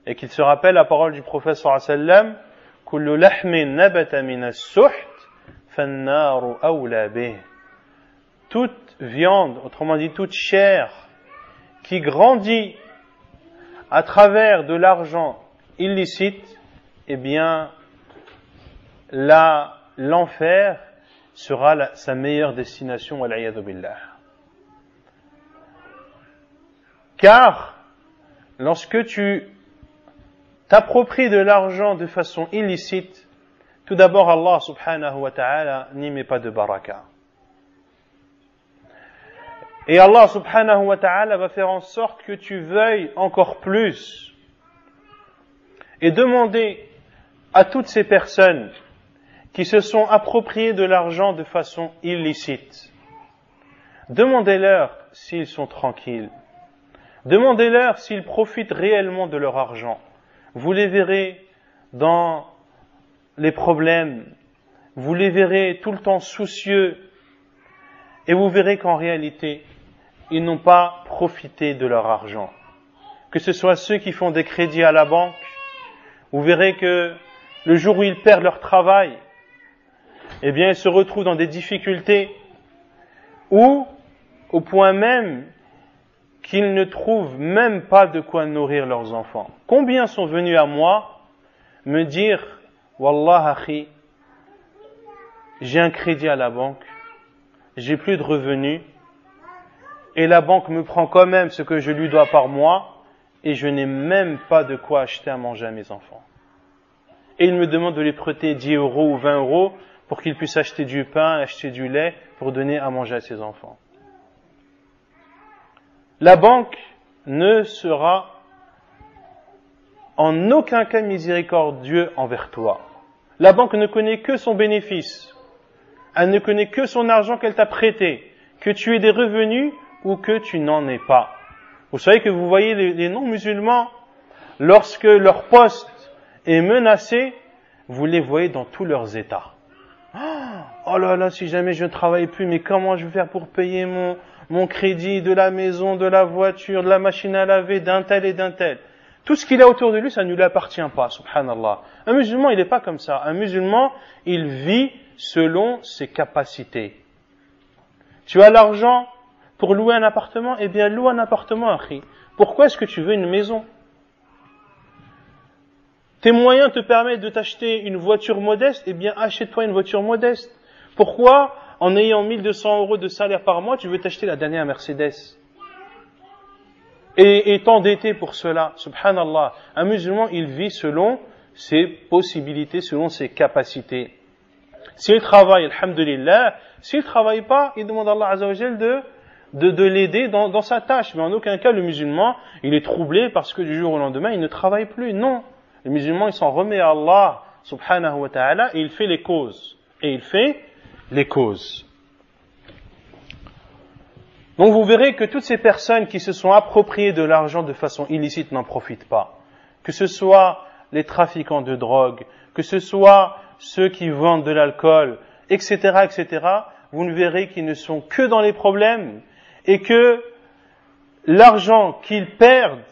Et qu'il se rappelle la parole du prophète sallallahu alayhi wa sallam: kullu lahmin nabata min as-suht fan-naru awla bih. Toute viande, autrement dit toute chair qui grandit à travers de l'argent illicite, eh bien l'enfer sera sa meilleure destination, wal iyadhu billah. Car lorsque tu t'appropries de l'argent de façon illicite, tout d'abord Allah subhanahu wa ta'ala n'y met pas de baraka. Et Allah subhanahu wa ta'ala va faire en sorte que tu veuilles encore plus. Et demander à toutes ces personnes qui se sont appropriées de l'argent de façon illicite, demandez-leur s'ils sont tranquilles. Demandez-leur s'ils profitent réellement de leur argent. Vous les verrez dans les problèmes, vous les verrez tout le temps soucieux, et vous verrez qu'en réalité, ils n'ont pas profité de leur argent. Que ce soit ceux qui font des crédits à la banque, vous verrez que le jour où ils perdent leur travail, eh bien, ils se retrouvent dans des difficultés ou au point même qu'ils ne trouvent même pas de quoi nourrir leurs enfants. Combien sont venus à moi me dire « Wallah, akhi, j'ai un crédit à la banque, j'ai plus de revenus, et la banque me prend quand même ce que je lui dois par mois, et je n'ai même pas de quoi acheter à manger à mes enfants. » Et il me demande de lui prêter 10 euros ou 20 euros pour qu'il puisse acheter du pain, acheter du lait pour donner à manger à ses enfants. La banque ne sera en aucun cas miséricordieux envers toi. La banque ne connaît que son bénéfice. Elle ne connaît que son argent qu'elle t'a prêté, que tu aies des revenus ou que tu n'en aies pas. Vous savez que vous voyez les non-musulmans, lorsque leur poste est menacé, vous les voyez dans tous leurs états. Oh là là, si jamais je ne travaille plus, mais comment je vais faire pour payer mon crédit de la maison, de la voiture, de la machine à laver, d'un tel et d'un tel. Tout ce qu'il a autour de lui, ça ne lui appartient pas, subhanallah. Un musulman, il n'est pas comme ça. Un musulman, il vit selon ses capacités. Tu as l'argent pour louer un appartement, eh bien loue un appartement, akhi. Pourquoi est-ce que tu veux une maison? Tes moyens te permettent de t'acheter une voiture modeste, eh bien achète-toi une voiture modeste. Pourquoi, en ayant 1200 euros de salaire par mois, tu veux t'acheter la dernière Mercedes? Et t'endetter pour cela, subhanallah. Un musulman, il vit selon ses possibilités, selon ses capacités. S'il travaille, alhamdulillah, s'il travaille pas, il demande à Allah Azza wa Jal de l'aider dans sa tâche. Mais en aucun cas, le musulman, il est troublé parce que du jour au lendemain, il ne travaille plus. Non. Le musulman, il s'en remet à Allah, subhanahu wa ta'ala, et il fait les causes. Donc vous verrez que toutes ces personnes qui se sont appropriées de l'argent de façon illicite n'en profitent pas. Que ce soit les trafiquants de drogue, que ce soit ceux qui vendent de l'alcool, etc., etc., vous ne verrez qu'ils ne sont que dans les problèmes et que l'argent qu'ils perdent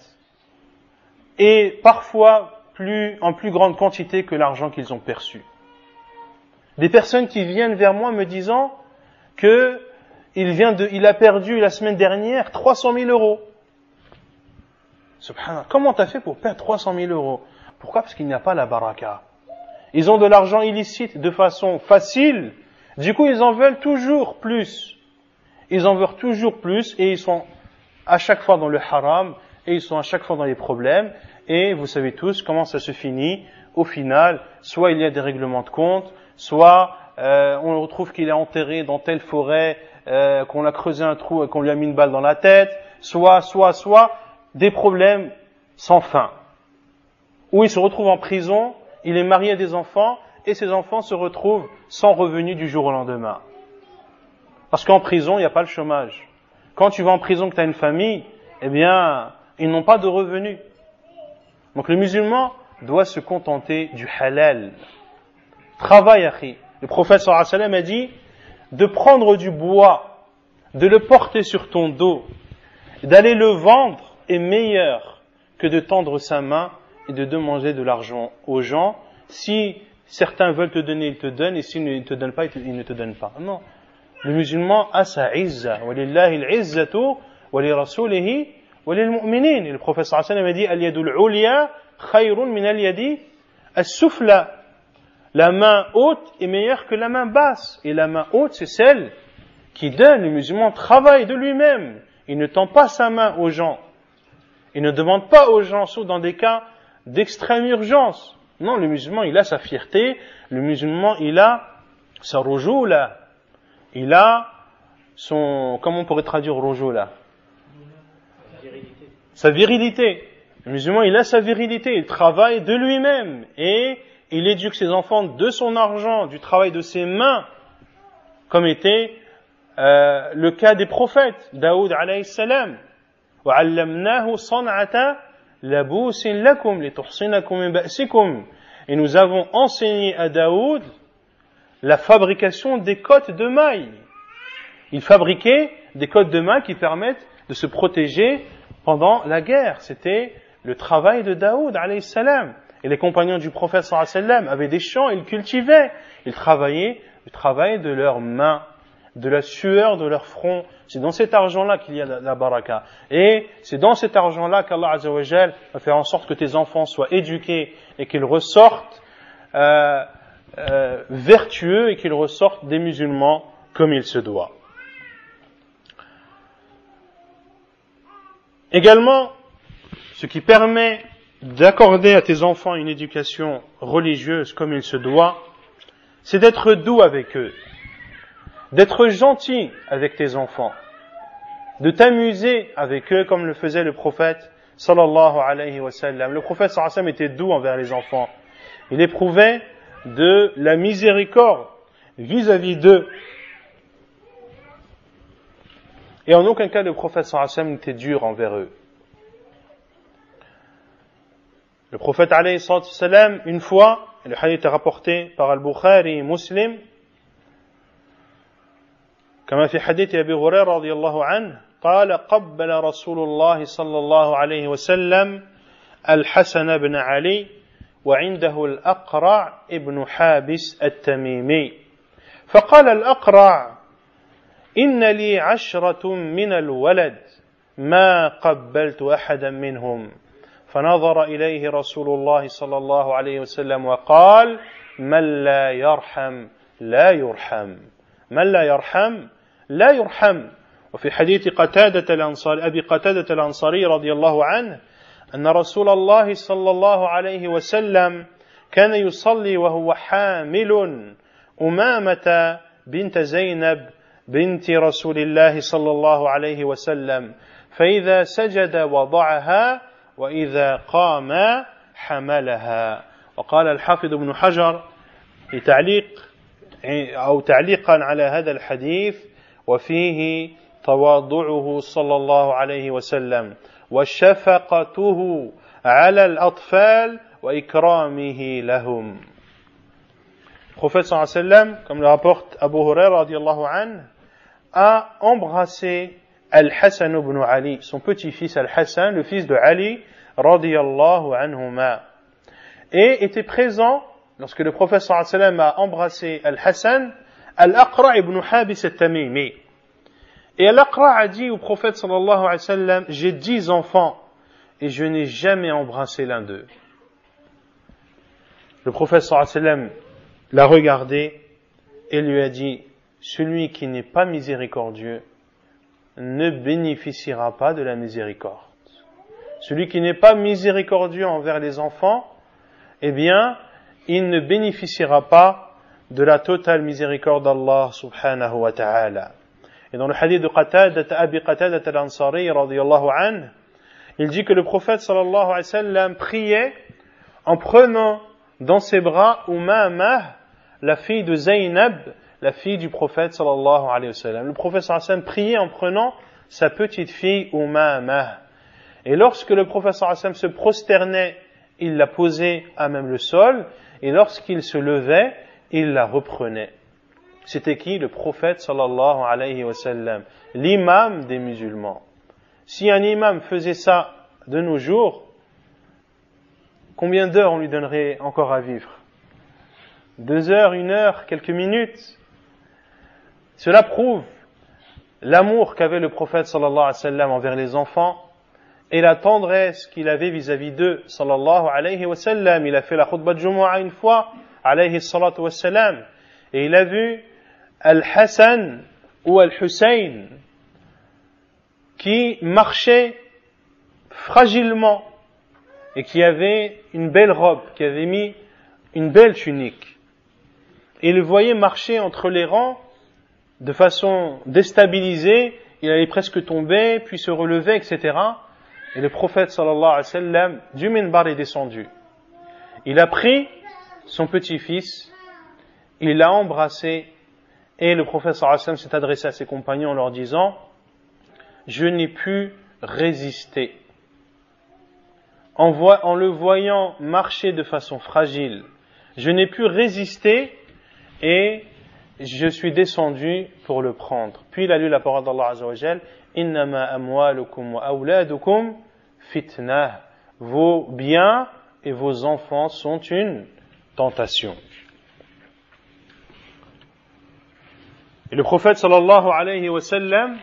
est parfois en plus grande quantité que l'argent qu'ils ont perçu. Des personnes qui viennent vers moi me disant que il a perdu la semaine dernière 300 000 euros. Subhanallah. Comment t'as fait pour perdre 300 000 euros? Pourquoi? Parce qu'il n'y a pas la baraka. Ils ont de l'argent illicite de façon facile. Du coup, ils en veulent toujours plus. Ils en veulent toujours plus et ils sont à chaque fois dans le haram et ils sont à chaque fois dans les problèmes. Et vous savez tous comment ça se finit. Au final, soit il y a des règlements de compte, soit on retrouve qu'il est enterré dans telle forêt, qu'on a creusé un trou et qu'on lui a mis une balle dans la tête, soit des problèmes sans fin. Ou il se retrouve en prison, il est marié à des enfants, et ses enfants se retrouvent sans revenus du jour au lendemain. Parce qu'en prison, il n'y a pas le chômage. Quand tu vas en prison, que tu as une famille, eh bien, ils n'ont pas de revenus. Donc le musulman doit se contenter du halal. Travaille, akhi. Le prophète sallallahu alayhi wa sallam a dit de prendre du bois, de le porter sur ton dos, d'aller le vendre est meilleur que de tendre sa main et de demander de l'argent aux gens. Si certains veulent te donner, ils te donnent, et s'ils ne te donnent pas, ils ne te donnent pas. Non. Le musulman a sa izza. Walillahi al-izzatu wa li rasulihi wa lil mu'minin. Et le prophète sallallahu alayhi wa sallam a dit al-yadul ulya khayrun min al-yadi as-sufla. La main haute est meilleure que la main basse. Et la main haute, c'est celle qui donne. Le musulman travaille de lui-même. Il ne tend pas sa main aux gens. Il ne demande pas aux gens, sauf dans des cas d'extrême urgence. Non, le musulman, il a sa fierté. Le musulman, il a sa rujula. Il a son... Comment on pourrait traduire rujula? Sa virilité. Le musulman, il a sa virilité. Il travaille de lui-même. Et il éduque ses enfants de son argent, du travail de ses mains, comme était le cas des prophètes. Daoud alayhi salam. وَعَلَّمْنَاهُ صَنْعَةَ لَبُوسٍ لَكُمْ لِتُحْصِنَكُمْ مِنْ بَأْسِكُمْ. Et nous avons enseigné à Daoud la fabrication des cottes de mailles. Il fabriquait des cottes de mailles qui permettent de se protéger pendant la guerre. C'était le travail de Daoud alayhi salam. Et les compagnons du prophète sallallahu alayhi wa sallam avaient des champs, ils cultivaient, ils travaillaient du travail de leurs mains, de la sueur de leur front. C'est dans cet argent-là qu'il y a la baraka. Et c'est dans cet argent-là qu'Allah Azza wa Jal va faire en sorte que tes enfants soient éduqués et qu'ils ressortent vertueux et qu'ils ressortent des musulmans comme il se doit. Également, ce qui permet d'accorder à tes enfants une éducation religieuse comme il se doit, c'est d'être doux avec eux, d'être gentil avec tes enfants, de t'amuser avec eux comme le faisait le prophète sallallahu alayhi wa sallam. Le prophète sallallahu alayhi wa sallam était doux envers les enfants. Il éprouvait de la miséricorde vis-à-vis d'eux. Et en aucun cas le prophète sallallahu alayhi wa sallam n'était dur envers eux. Le prophète alayhi sallam, une fois, le hadith est rapporté par Al-Bukhari, Muslim, كما في حديث أبي هريرة رضي الله عنه قال قبل رسول الله صلى الله عليه وسلم الحسن بن علي وعنده الأقرع ابن حابس التميمي فقال الأقرع إن لي 10 من الولد ما قبلت أحدا منهم فنظر إليه رسول الله صلى الله عليه وسلم وقال من لا يرحم لا يرحم من لا يرحم لا يرحم. وفي حديث أبي قتادة الأنصاري رضي الله عنه أن رسول الله صلى الله عليه وسلم كان يصلي وهو حامل أمامة بنت زينب بنت رسول الله صلى الله عليه وسلم فإذا سجد وضعها وإذا قام حملها. وقال الحافظ ابن حجر تعليقا على هذا الحديث وفيه تواضعه صلى الله عليه وسلم وشفقته على الأطفال وإكرامه لهم. Le prophète sallallahu alayhi wa sallam, comme le rapporte Abu Hurairah radiyallahu anhu, a embrassé Al-Hassan ibn Ali, son petit-fils Al-Hassan, le fils de Ali radiyallahu anhuma, et était présent lorsque le prophète sallallahu alayhi wa sallam a embrassé Al-Hassan, Al-Aqra' ibn Habis al-Tamimi. Et Al-Aqra' a dit au prophète sallallahu alayhi wa sallam, j'ai 10 enfants et je n'ai jamais embrassé l'un d'eux. Le prophète sallallahu alayhi wa sallam l'a regardé et lui a dit, celui qui n'est pas miséricordieux ne bénéficiera pas de la miséricorde. Celui qui n'est pas miséricordieux envers les enfants, eh bien, il ne bénéficiera pas de la totale miséricorde d'Allah subhanahu wa ta'ala. Et dans le hadith de Abi Qatadah al-Ansari radiyallahu anhu, il dit que le prophète sallallahu alayhi wa sallam priait en prenant dans ses bras Umamah, la fille de Zaynab, la fille du prophète sallallahu alayhi wa sallam. Le prophète sallallahu alayhi wa sallam priait en prenant sa petite fille Umamah. Et lorsque le prophète sallallahu alayhi wa sallam se prosternait, il la posait à même le sol, et lorsqu'il se levait, il la reprenait. C'était qui? Le prophète sallallahu alayhi wa sallam, l'imam des musulmans. Si un imam faisait ça de nos jours, combien d'heures on lui donnerait encore à vivre? 2 heures, 1 heure, quelques minutes? Cela prouve l'amour qu'avait le prophète sallallahu alayhi wa sallam envers les enfants et la tendresse qu'il avait vis-à-vis d'eux sallallahu alayhi wa sallam. Il a fait la khutbah de Jumu'ah une fois, alayhi salatu wa salam, et il a vu Al-Hassan ou Al-Hussein qui marchait fragilement et qui avait une belle robe, qui avait mis une belle tunique. Et il le voyait marcher entre les rangs de façon déstabilisée, il allait presque tomber, puis se relever, etc. Et le prophète sallallahu alayhi wa sallam du minbar est descendu. Il a pris son petit-fils, il l'a embrassé, et le prophète sallallahu alayhi wa sallam s'est adressé à ses compagnons en leur disant, je n'ai pu résister. En le voyant marcher de façon fragile, je n'ai pu résister et je suis descendu pour le prendre. Puis il a lu la parole d'Allah Azza wa Jal, Innama amwalukum wa awladukum fitnah. Vos biens et vos enfants sont une tentation. Et le prophète sallallahu alayhi wa sallam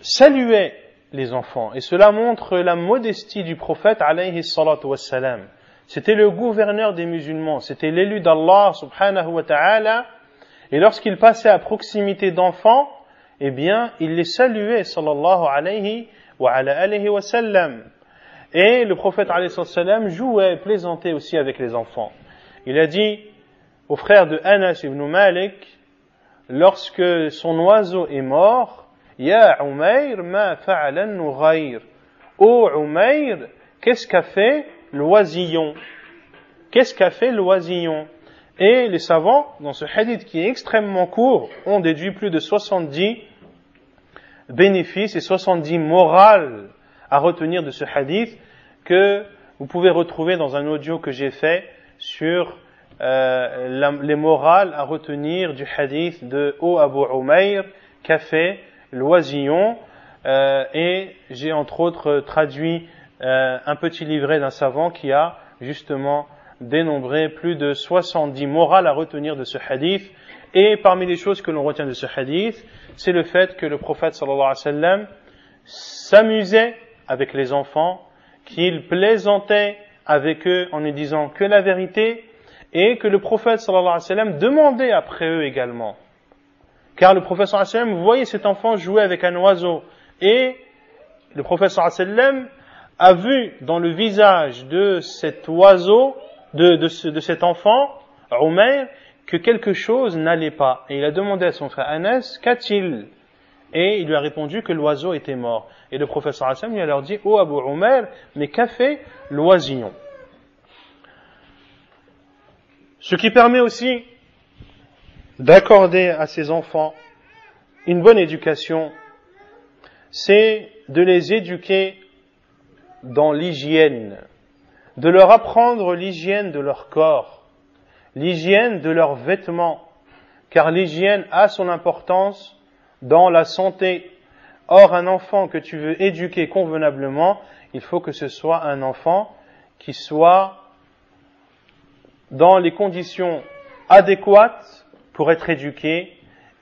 saluait les enfants. Et cela montre la modestie du prophète alayhi salatu wa salam. C'était le gouverneur des musulmans, c'était l'élu d'Allah subhanahu wa ta'ala. Et lorsqu'il passait à proximité d'enfants, eh bien, il les saluait sallallahu alayhi wa alihi wa sallam. Et le prophète alayhi sallam jouait, plaisantait aussi avec les enfants. Il a dit au frère de Anas ibn Malik, lorsque son oiseau est mort, Ya Umayr, ma fa'ala an-nughayr. Ô Umayr, qu'est-ce qu'a fait l'oisillon? Qu'est-ce qu'a fait l'oisillon? Et les savants, dans ce hadith qui est extrêmement court, ont déduit plus de 70 bénéfices et 70 morales à retenir de ce hadith que vous pouvez retrouver dans un audio que j'ai fait sur les morales à retenir du hadith de Ô Abu Umayr, qu'a fait l'oisillon, et j'ai entre autres traduit un petit livret d'un savant qui a justement dénombré plus de 70 morales à retenir de ce hadith. Et parmi les choses que l'on retient de ce hadith, c'est le fait que le prophète sallallahu alayhi wa sallam s'amusait avec les enfants, qu'il plaisantait avec eux en ne disant que la vérité, et que le prophète sallallahu alayhi wa sallam demandait après eux également. Car le prophète sallallahu alayhi wa sallam voyait cet enfant jouer avec un oiseau, et le prophète sallallahu alayhi wa sallam a vu dans le visage de cet oiseau, de cet enfant, Umayr, que quelque chose n'allait pas. Et il a demandé à son frère Anas, qu'a-t-il? Et il lui a répondu que l'oiseau était mort. Et le prophète sallallahu alayhi wa sallam lui a leur dit, Ô Abu Umayr, mais qu'a fait l'oisillon? Ce qui permet aussi d'accorder à ses enfants une bonne éducation, c'est de les éduquer dans l'hygiène, de leur apprendre l'hygiène de leur corps, l'hygiène de leurs vêtements, car l'hygiène a son importance dans la santé. Or, un enfant que tu veux éduquer convenablement, il faut que ce soit un enfant qui soit dans les conditions adéquates pour être éduqué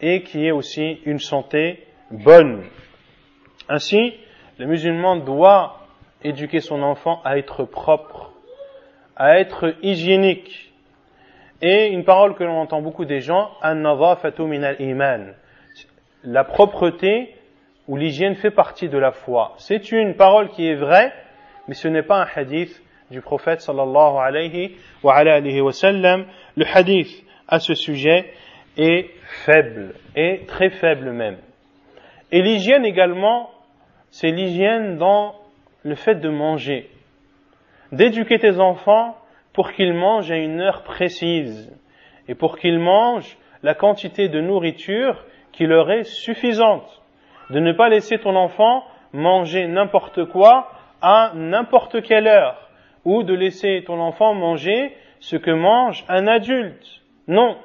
et qui ait aussi une santé bonne. Ainsi, le musulman doit éduquer son enfant à être propre, à être hygiénique. Et une parole que l'on entend beaucoup des gens, an-nadhafatu min al-iman. La propreté ou l'hygiène fait partie de la foi. C'est une parole qui est vraie, mais ce n'est pas un hadith du prophète sallallahu alayhi wa alihi wa sallam. Le hadith à ce sujet est faible, et très faible même. Et l'hygiène également, c'est l'hygiène dans le fait de manger. D'éduquer tes enfants pour qu'ils mangent à une heure précise et pour qu'ils mangent la quantité de nourriture qui leur est suffisante. De ne pas laisser ton enfant manger n'importe quoi à n'importe quelle heure, ou de laisser ton enfant manger ce que mange un adulte. Non.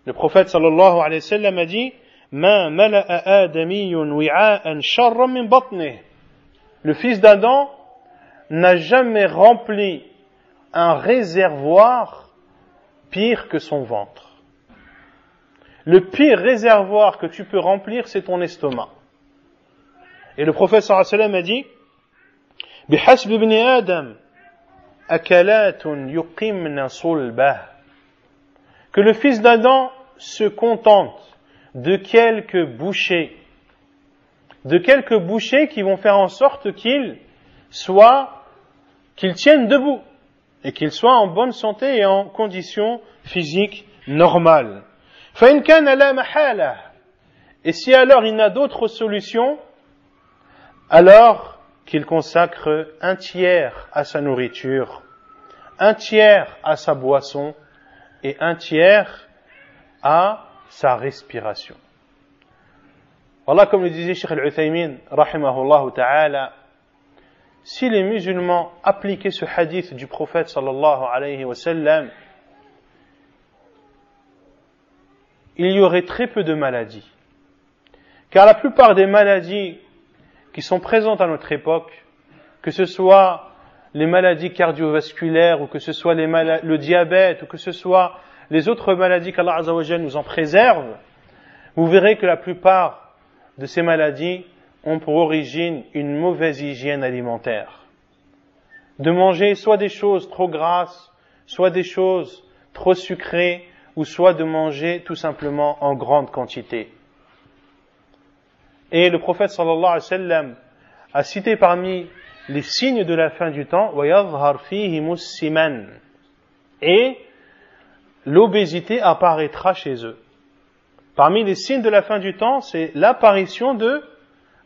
Le prophète sallallahu alayhi wa sallam a dit Ma mala'a adamiyyun wi'a'an sharran min batnih. Le fils d'Adam n'a jamais rempli un réservoir pire que son ventre. Le pire réservoir que tu peux remplir, c'est ton estomac. Et le prophète sallallahu alayhi wa sallam a dit Bihasbi ibn Adam akalatun yuqimna sulbah. Que le fils d'Adam se contente de quelques bouchées qui vont faire en sorte qu'il tienne debout et qu'il soit en bonne santé et en conditions physiques normales. فَإِنْ كَانَ لَا مَحَالَةَ. Et si alors il n'a d'autre solution, alors qu'il consacre un tiers à sa nourriture, un tiers à sa boisson et un tiers à sa respiration. Voilà, comme le disait Cheikh Al-Uthaymin, rahimahullah ta'ala, si les musulmans appliquaient ce hadith du prophète sallallahu alayhi wa sallam, il y aurait très peu de maladies. Car la plupart des maladies qui sont présentes à notre époque, que ce soit les maladies cardiovasculaires, ou que ce soit le diabète, ou que ce soit les autres maladies qu'Allah Azza wa Jal nous en préserve, vous verrez que la plupart de ces maladies ont pour origine une mauvaise hygiène alimentaire. De manger soit des choses trop grasses, soit des choses trop sucrées, ou soit de manger tout simplement en grande quantité. Et le prophète sallallahu alayhi wa sallam a cité parmi les signes de la fin du temps, وَيَظْهَرْ فِيهِمُ السِّمَنُ, et l'obésité apparaîtra chez eux. Parmi les signes de la fin du temps, c'est l'apparition de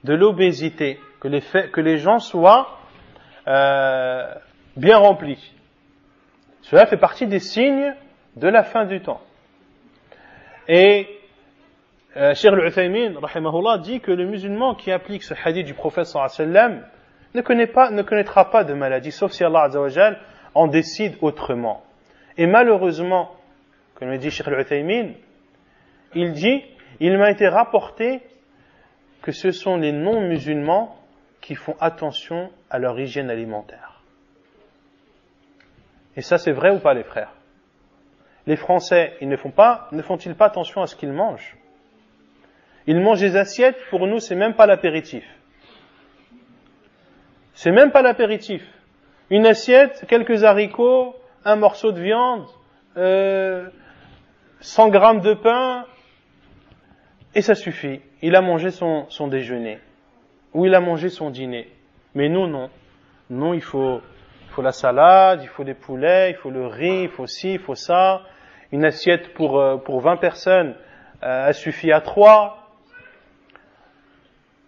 l'obésité, que les gens soient bien remplis. Cela fait partie des signes de la fin du temps. Et Cheikh Al-Uthaymin, rahimahullah, dit que le musulman qui applique ce hadith du prophète sallallahu alayhi wa sallam ne connaîtra pas de maladie, sauf si Allah Azza wa Jal en décide autrement. Et malheureusement, comme le dit Cheikh Al-Uthaymin, il dit, il m'a été rapporté que ce sont les non-musulmans qui font attention à leur hygiène alimentaire. Et ça, c'est vrai ou pas, les frères? Les Français, ne font-ils pas attention à ce qu'ils mangent? Ils mangent des assiettes, pour nous, c'est même pas l'apéritif. C'est même pas l'apéritif. Une assiette, quelques haricots, un morceau de viande, 100 grammes de pain, et ça suffit. Il a mangé son déjeuner. Ou il a mangé son dîner. Mais nous, non. Non, il faut la salade, il faut des poulets, il faut le riz, il faut ci, il faut ça. Une assiette pour 20 personnes, elle suffit à 3.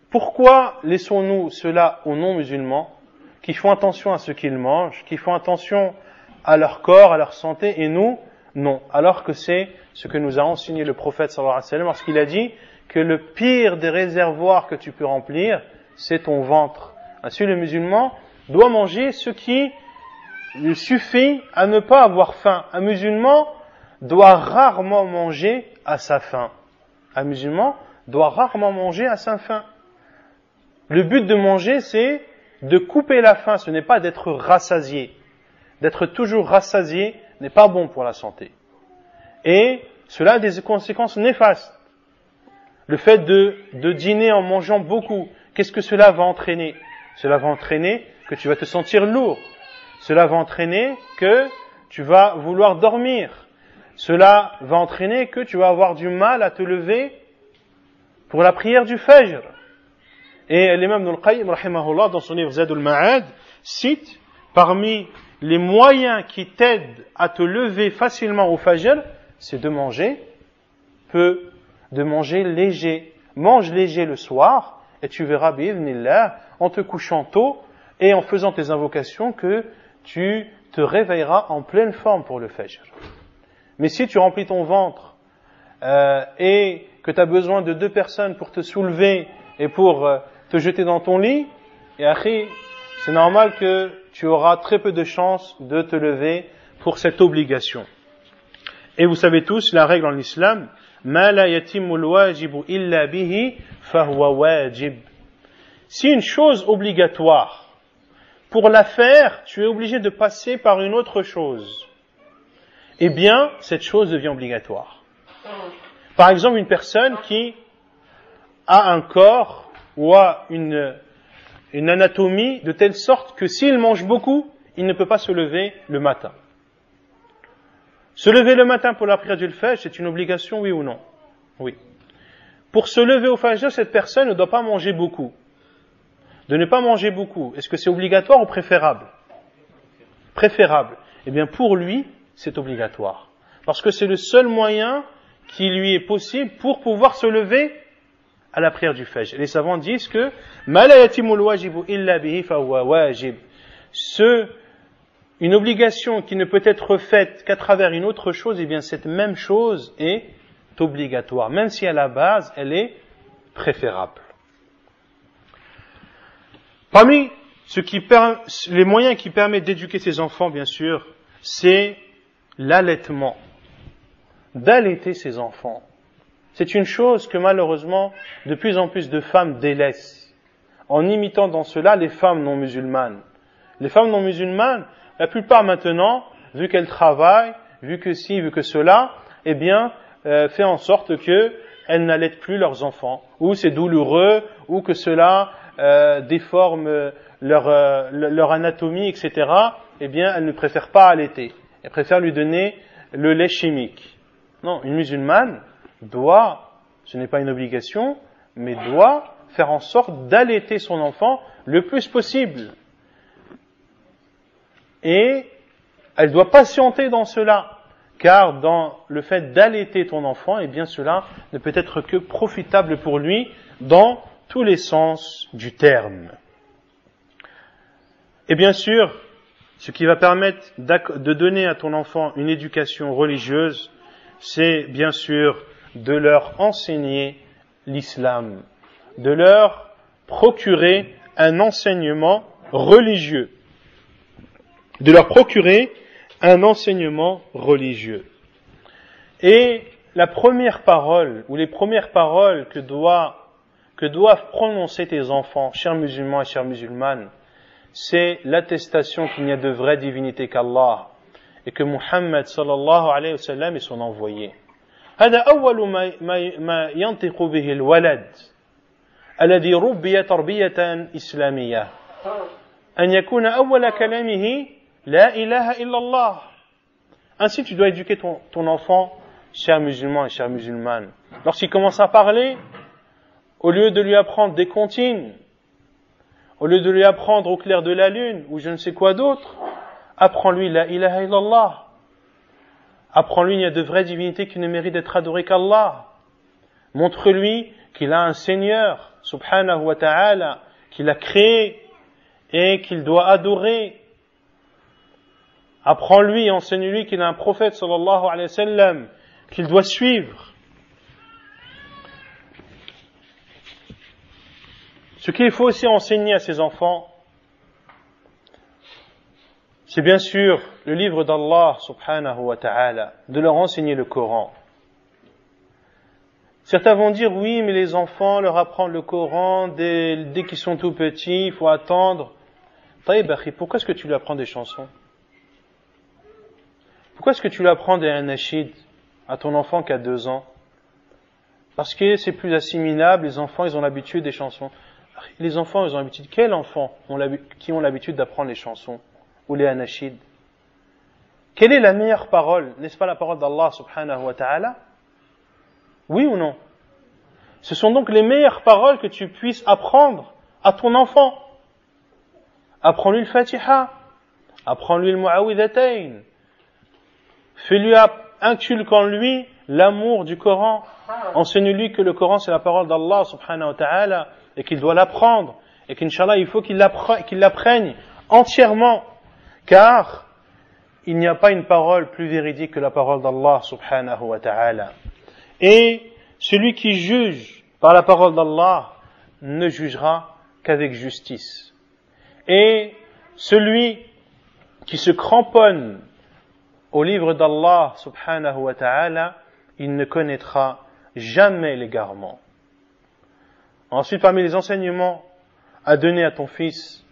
Pourquoi laissons-nous cela aux non-musulmans, qui font attention à ce qu'ils mangent, qui font attention à leur corps, à leur santé, et nous, non. Alors que c'est ce que nous a enseigné le prophète sallallahu alayhi wa sallam, lorsqu'il a dit que le pire des réservoirs que tu peux remplir, c'est ton ventre. Ainsi, le musulman doit manger ce qui lui suffit à ne pas avoir faim. Un musulman doit rarement manger à sa faim. Un musulman doit rarement manger à sa faim. Le but de manger, c'est de couper la faim, ce n'est pas d'être rassasié. D'être toujours rassasié n'est pas bon pour la santé. Et cela a des conséquences néfastes. Le fait de dîner en mangeant beaucoup, qu'est-ce que cela va entraîner? Cela va entraîner que tu vas te sentir lourd. Cela va entraîner que tu vas vouloir dormir. Cela va entraîner que tu vas avoir du mal à te lever pour la prière du Fajr. Et l'imam Ibn al-Qayyim, rahimahullah, dans son livre Zadul Ma'ad, cite parmi les moyens qui t'aident à te lever facilement au Fajr, c'est de manger peu, de manger léger. Mange léger le soir, et tu verras, bi'idhnillah, en te couchant tôt et en faisant tes invocations, que tu te réveilleras en pleine forme pour le Fajr. Mais si tu remplis ton ventre et que tu as besoin de 2 personnes pour te soulever et pour te jeter dans ton lit, et akhi, c'est normal que tu auras très peu de chances de te lever pour cette obligation. Et vous savez tous, la règle en islam, ma la yatimul wajibu illa bihi fahuwa wajib. Si une chose obligatoire, pour la faire, tu es obligé de passer par une autre chose, eh bien, cette chose devient obligatoire. Par exemple, une personne qui a un corps ou a une anatomie de telle sorte que s'il mange beaucoup, il ne peut pas se lever le matin. Se lever le matin pour la prière du Fajr, c'est une obligation, oui ou non? Oui. Pour se lever au Fajr, cette personne ne doit pas manger beaucoup. De ne pas manger beaucoup, est-ce que c'est obligatoire ou préférable? Préférable. Eh bien, pour lui, c'est obligatoire. Parce que c'est le seul moyen qui lui est possible pour pouvoir se lever à la prière du Fajr. Les savants disent que ma la yatimul wajibu illa bihi fahuwa wajib. Une obligation qui ne peut être faite qu'à travers une autre chose, eh bien cette même chose est obligatoire, même si à la base elle est préférable. Parmi les moyens qui permettent d'éduquer ses enfants, bien sûr, c'est l'allaitement. D'allaiter ses enfants. C'est une chose que malheureusement, de plus en plus de femmes délaissent, en imitant dans cela les femmes non musulmanes. Les femmes non musulmanes, la plupart maintenant, vu qu'elles travaillent, vu que ci, vu que cela, eh bien, fait en sorte que elles n'allaitent plus leurs enfants, ou c'est douloureux, ou que cela déforme leur anatomie, etc., eh bien, elles ne préfèrent pas allaiter. Elles préfèrent lui donner le lait chimique. Non, une musulmane doit, ce n'est pas une obligation, mais doit faire en sorte d'allaiter son enfant le plus possible. Et elle doit patienter dans cela, car dans le fait d'allaiter ton enfant, eh bien cela ne peut être que profitable pour lui dans tous les sens du terme. Et bien sûr, ce qui va permettre de donner à ton enfant une éducation religieuse, c'est bien sûr de leur enseigner l'islam, de leur procurer un enseignement religieux, de leur procurer un enseignement religieux. Et la première parole, ou les premières paroles que doivent prononcer tes enfants, chers musulmans et chères musulmanes, c'est l'attestation qu'il n'y a de vraie divinité qu'Allah et que Muhammad sallallahu alayhi wa sallam est son envoyé. هذا أول ما ينطق به الولد الذي ربي تربية إسلامية أن يكون أول كلامه لا إله إلا الله. Ainsi tu dois éduquer ton enfant, chers musulmans et chères musulmanes. Lorsqu'il commence à parler, au lieu de lui apprendre des comptines, au lieu de lui apprendre au clair de la lune ou je ne sais quoi d'autre, apprends-lui la ilaha illallah. Apprends-lui qu'il y a de vraies divinités qui ne méritent d'être adorées qu'Allah. Montre-lui qu'il a un Seigneur, subhanahu wa ta'ala, qu'il a créé et qu'il doit adorer. Apprends-lui et enseigne-lui qu'il a un prophète, sallallahu alayhi wa sallam, qu'il doit suivre. Ce qu'il faut aussi enseigner à ses enfants, c'est bien sûr le livre d'Allah subhanahu wa ta'ala, de leur enseigner le Coran. Certains vont dire, oui, mais les enfants, leur apprendre le Coran dès qu'ils sont tout petits, il faut attendre. Taïb, pourquoi est-ce que tu lui apprends des chansons? Pourquoi est-ce que tu lui apprends des anachid à ton enfant qui a 2 ans? Parce que c'est plus assimilable, les enfants, ils ont l'habitude des chansons. Les enfants, ils ont l'habitude. Quels enfants qui ont l'habitude d'apprendre les chansons ou les anachid? Quelle est la meilleure parole? N'est-ce pas la parole d'Allah subhanahu wa ta'ala? Oui ou non? Ce sont donc les meilleures paroles que tu puisses apprendre à ton enfant. Apprends-lui le Fatiha. Apprends-lui le Mu'awwidhatayn. Fais-lui inculque en lui l'amour du Coran. Enseigne-lui que le Coran c'est la parole d'Allah subhanahu wa ta'ala et qu'il doit l'apprendre et qu'Inch'Allah il faut qu'il l'apprenne entièrement car il n'y a pas une parole plus véridique que la parole d'Allah subhanahu wa ta'ala. Et celui qui juge par la parole d'Allah ne jugera qu'avec justice. Et celui qui se cramponne au livre d'Allah subhanahu wa ta'ala, il ne connaîtra jamais l'égarement. Ensuite, parmi les enseignements à donner à ton fils,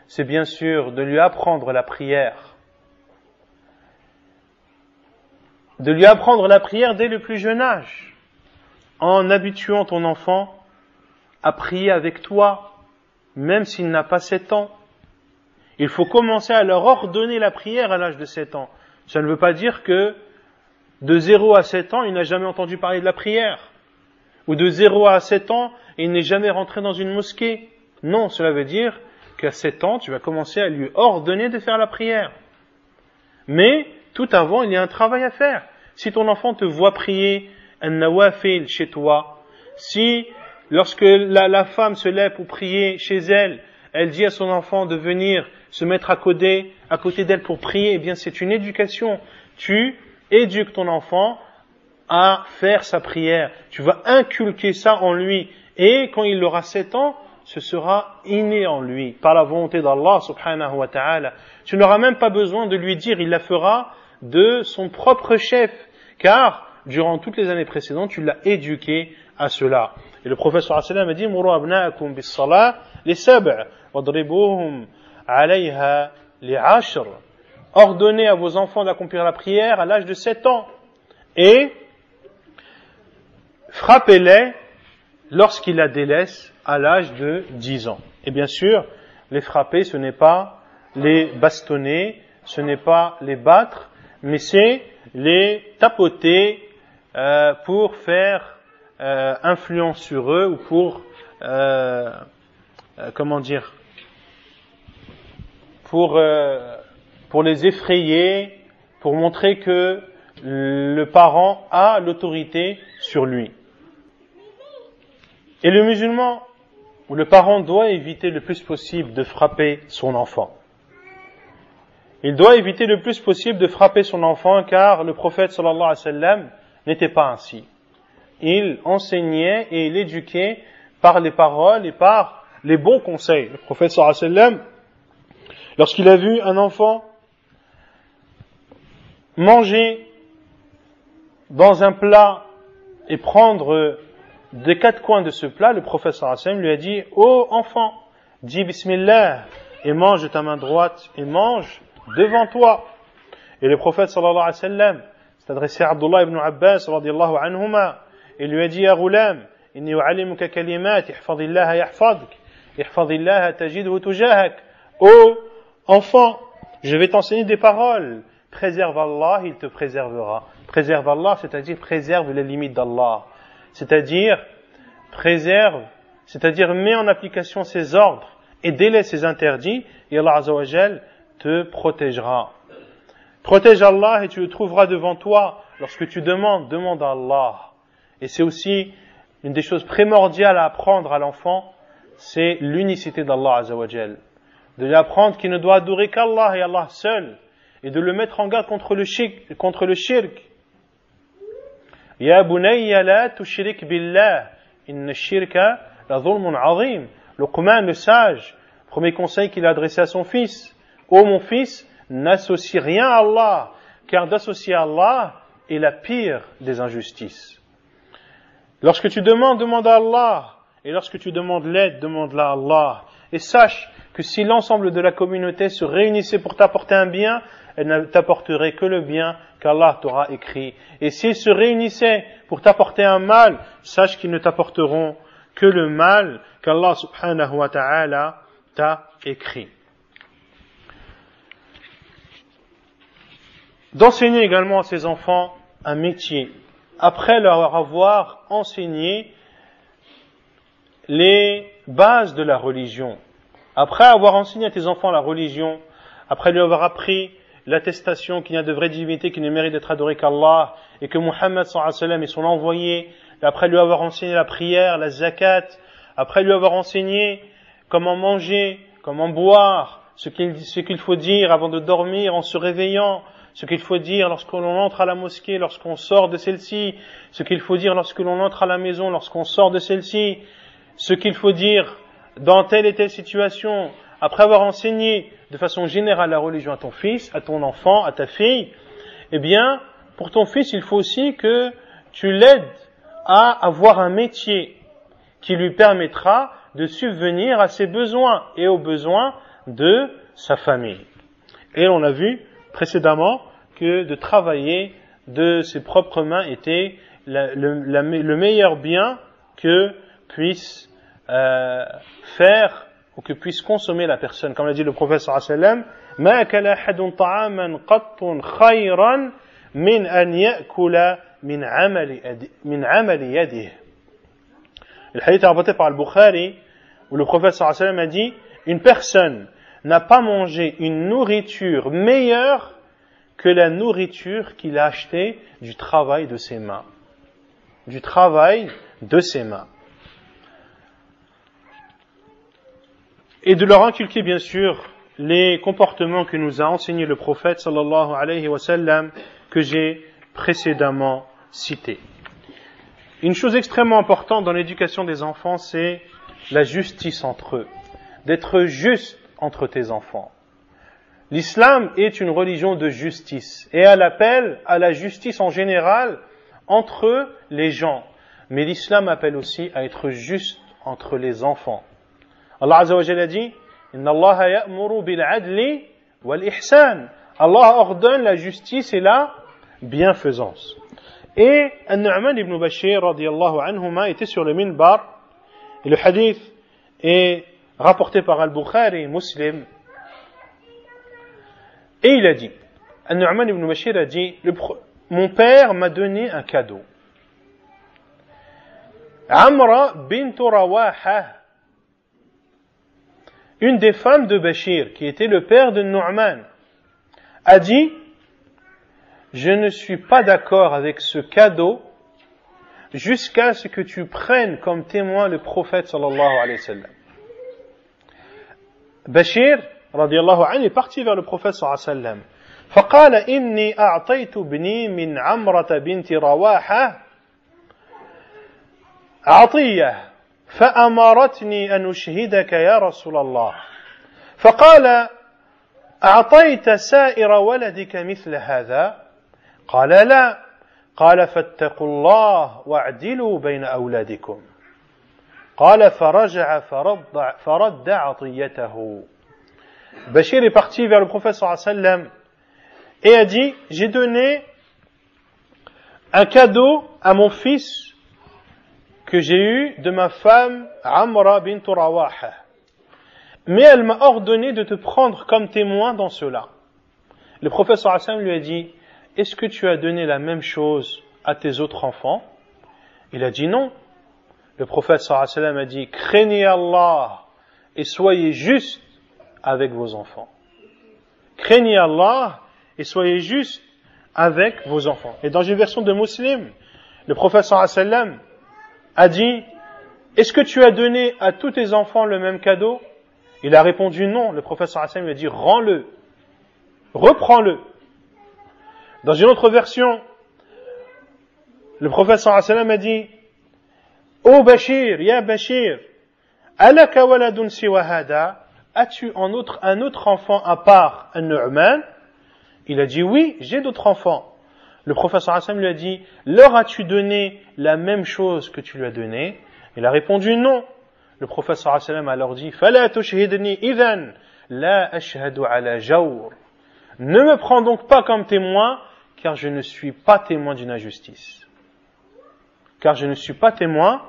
c'est bien sûr de lui apprendre la prière. De lui apprendre la prière dès le plus jeune âge, en habituant ton enfant à prier avec toi, même s'il n'a pas 7 ans. Il faut commencer à leur ordonner la prière à l'âge de 7 ans. Ça ne veut pas dire que de 0 à 7 ans, il n'a jamais entendu parler de la prière. Ou de 0 à 7 ans, il n'est jamais rentré dans une mosquée. Non, cela veut dire qu'à 7 ans, tu vas commencer à lui ordonner de faire la prière. Mais, tout avant, il y a un travail à faire. Si ton enfant te voit prier un nawafil chez toi, si, lorsque la femme se lève pour prier chez elle, elle dit à son enfant de venir se mettre à côté d'elle pour prier, eh bien c'est une éducation. Tu éduques ton enfant à faire sa prière. Tu vas inculquer ça en lui. Et quand il aura 7 ans, ce sera inné en lui, par la volonté d'Allah subhanahu wa ta'ala. Tu n'auras même pas besoin de lui dire, il la fera de son propre chef, car durant toutes les années précédentes, tu l'as éduqué à cela. Et le prophète sallallahu alayhi wa sallam a dit, Muru abna'akum bis salah li sab' wadribuhum alayha li 'ashr. ordonnez à vos enfants d'accomplir la prière à l'âge de 7 ans et frappez-les lorsqu'ils la délaissent à l'âge de 10 ans. Et bien sûr, les frapper, ce n'est pas les bastonner, ce n'est pas les battre, mais c'est les tapoter pour faire influence sur eux ou pour pour les effrayer, pour montrer que le parent a l'autorité sur lui. Et le musulman ou le parent doit éviter le plus possible de frapper son enfant. Il doit éviter le plus possible de frapper son enfant car le prophète sallallahu alayhi wa sallam n'était pas ainsi. Il enseignait et il éduquait par les paroles et par les bons conseils. Le prophète sallallahu alayhi wa sallam, lorsqu'il a vu un enfant manger dans un plat et prendre des 4 coins de ce plat, le prophète sallallahu alayhi wa sallam lui a dit: ô enfant, dis bismillah et mange de ta main droite et mange devant toi. Et le prophète sallallahu alayhi wa sallam s'est adressé à Abdullah ibn Abbas radiyallahu anhuma et lui a dit: ya ghulam, inni u'allimuka kalimat, ihfazillaha yahfazuk, ihfazillaha tajidhu tujahak. Ô enfant, je vais t'enseigner des paroles. Préserve Allah, il te préservera. Préserve Allah, c'est-à-dire préserve les limites d'Allah. C'est-à-dire mets en application ses ordres et délaisse ses interdits, et Allah Azza wa Jal te protégera. Protège Allah et tu le trouveras devant toi. Lorsque tu demande à Allah. Et c'est aussi une des choses primordiales à apprendre à l'enfant, c'est l'unicité d'Allah Azza wa Jal. De lui apprendre qu'il ne doit adorer qu'Allah et Allah seul, et de le mettre en garde contre le shirk. Ya bunayya la tushrik billah, inna shirka la dhulmun azim. Luqman, le sage, premier conseil qu'il a adressé à son fils: ô mon fils, n'associe rien à Allah, car d'associer à Allah est la pire des injustices. Lorsque tu demande à Allah, et lorsque tu demandes l'aide, demande-la à Allah. Et sache que si l'ensemble de la communauté se réunissait pour t'apporter un bien, elle ne t'apporterait que le bien qu'Allah t'aura écrit. Et s'ils se réunissaient pour t'apporter un mal, sache qu'ils ne t'apporteront que le mal qu'Allah subhanahu wa ta'ala t'a écrit. D'enseigner également à ses enfants un métier, après leur avoir enseigné les bases de la religion. Après avoir enseigné à tes enfants la religion, après lui avoir appris l'attestation qu'il n'y a de vraie divinité qui ne mérite d'être adorée qu'Allah, et que Muhammad sallallahu alayhi wa sallam est son envoyé, après lui avoir enseigné la prière, la zakat, après lui avoir enseigné comment manger, comment boire, ce qu'il faut dire avant de dormir en se réveillant, ce qu'il faut dire lorsque l'on entre à la mosquée, lorsqu'on sort de celle-ci, ce qu'il faut dire lorsque l'on entre à la maison, lorsqu'on sort de celle-ci, ce qu'il faut dire dans telle et telle situation, après avoir enseigné de façon générale la religion à ton fils, à ton enfant, à ta fille, eh bien, pour ton fils, il faut aussi que tu l'aides à avoir un métier qui lui permettra de subvenir à ses besoins et aux besoins de sa famille. Et on a vu précédemment que de travailler de ses propres mains était le meilleur bien que puisse faire ou que puisse consommer la personne. Comme l'a dit le prophète sallallahu alayhi wa sallam: ma akala ahadun ta'aman qattun khayran min an ya'kula min amali yadihi. Le hadith est rapporté par Al-Bukhari où le prophète sallallahu alayhi wa sallam a dit: une personne n'a pas mangé une nourriture meilleure que la nourriture qu'il a achetée du travail de ses mains. Du travail de ses mains. Et de leur inculquer bien sûr les comportements que nous a enseignés le prophète sallallahu alayhi wa sallam que j'ai précédemment cités. Une chose extrêmement importante dans l'éducation des enfants, c'est la justice entre eux. D'être juste entre tes enfants. L'islam est une religion de justice et elle appelle à la justice en général entre les gens. Mais l'islam appelle aussi à être juste entre les enfants. Allah Azza wa Jalla dit: Inna Allah ya'muru bil adli wal ihsan. Allah ordonne la justice et la bienfaisance. Et An-Nu'man ibn Bashir radiyallahu anhuma était sur le minbar, et le hadith est rapporté par Al-Bukhari et Muslim, et il a dit, An-Nu'man ibn Bashir a dit, mon père m'a donné un cadeau. Amra bint Rawaha, une des femmes de Bashir, qui était le père de Nu'man, a dit, je ne suis pas d'accord avec ce cadeau jusqu'à ce que tu prennes comme témoin le prophète sallallahu alayhi wa sallam. Bashir radiyallahu anhu est parti vers le prophète sallallahu alayhi wa sallam. فقال إني أعطيت ابني من عمرة بنت رواحة عطية فأمرتني أن أشهدك يا رسول الله فقال أعطيت سائر ولدك مثل هذا قال لا قال فاتقوا الله واعدلوا بين أولادكم قال فرجع فرد عطيته. Bashir est parti vers le prophète sallallahu alayhi wa sallam et a dit, j'ai donné un cadeau à mon fils que j'ai eu de ma femme Amra bint Rawaha. Mais elle m'a ordonné de te prendre comme témoin dans cela. Le prophète sallallahu alayhi wa sallam lui a dit, est-ce que tu as donné la même chose à tes autres enfants? Il a dit non. Le prophète sallallahu alayhi wa sallam a dit, craignez Allah et soyez juste avec vos enfants. Craignez Allah et soyez juste avec vos enfants. Et dans une version de Muslim, le prophète sallallahu alayhi wa sallam a dit, est-ce que tu as donné à tous tes enfants le même cadeau? Il a répondu non. Le prophète sallallahu alayhi wa sallam lui a dit, rends-le, reprends-le. Dans une autre version, le prophète sallallahu alayhi wa sallam a dit, ô Bashir, ya Bashir, alaka waladun siwa hada, as-tu un autre enfant à part An-Nu'man? Il a dit oui, j'ai d'autres enfants. Le prophète sallallahu alayhi wa sallam lui a dit, leur as-tu donné la même chose que tu lui as donné? Il a répondu non. Le prophète sallallahu alayhi wa sallam a alors dit, fala tushhidni idhan la ashhadu ala jawr. Ne me prends donc pas comme témoin, car je ne suis pas témoin d'une injustice. Car je ne suis pas témoin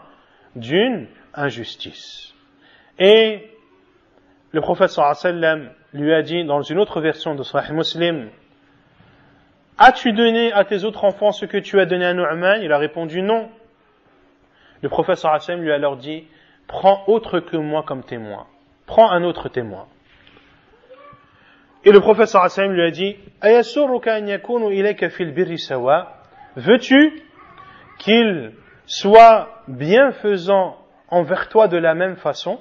d'une injustice. Et le prophète sallallahu alayhi wa sallam lui a dit dans une autre version de Sahih Muslim, as-tu donné à tes autres enfants ce que tu as donné à Nu'man? Il a répondu non. Le prophète sallallahu alayhi wa sallam lui a alors dit, prends autre que moi comme témoin. Prends un autre témoin. Et le prophète sallallahu alayhi wa sallam lui a dit, ayasurruka an yakunu ilayka fil birri sawa? Veux-tu qu'il soit bienfaisant envers toi de la même façon?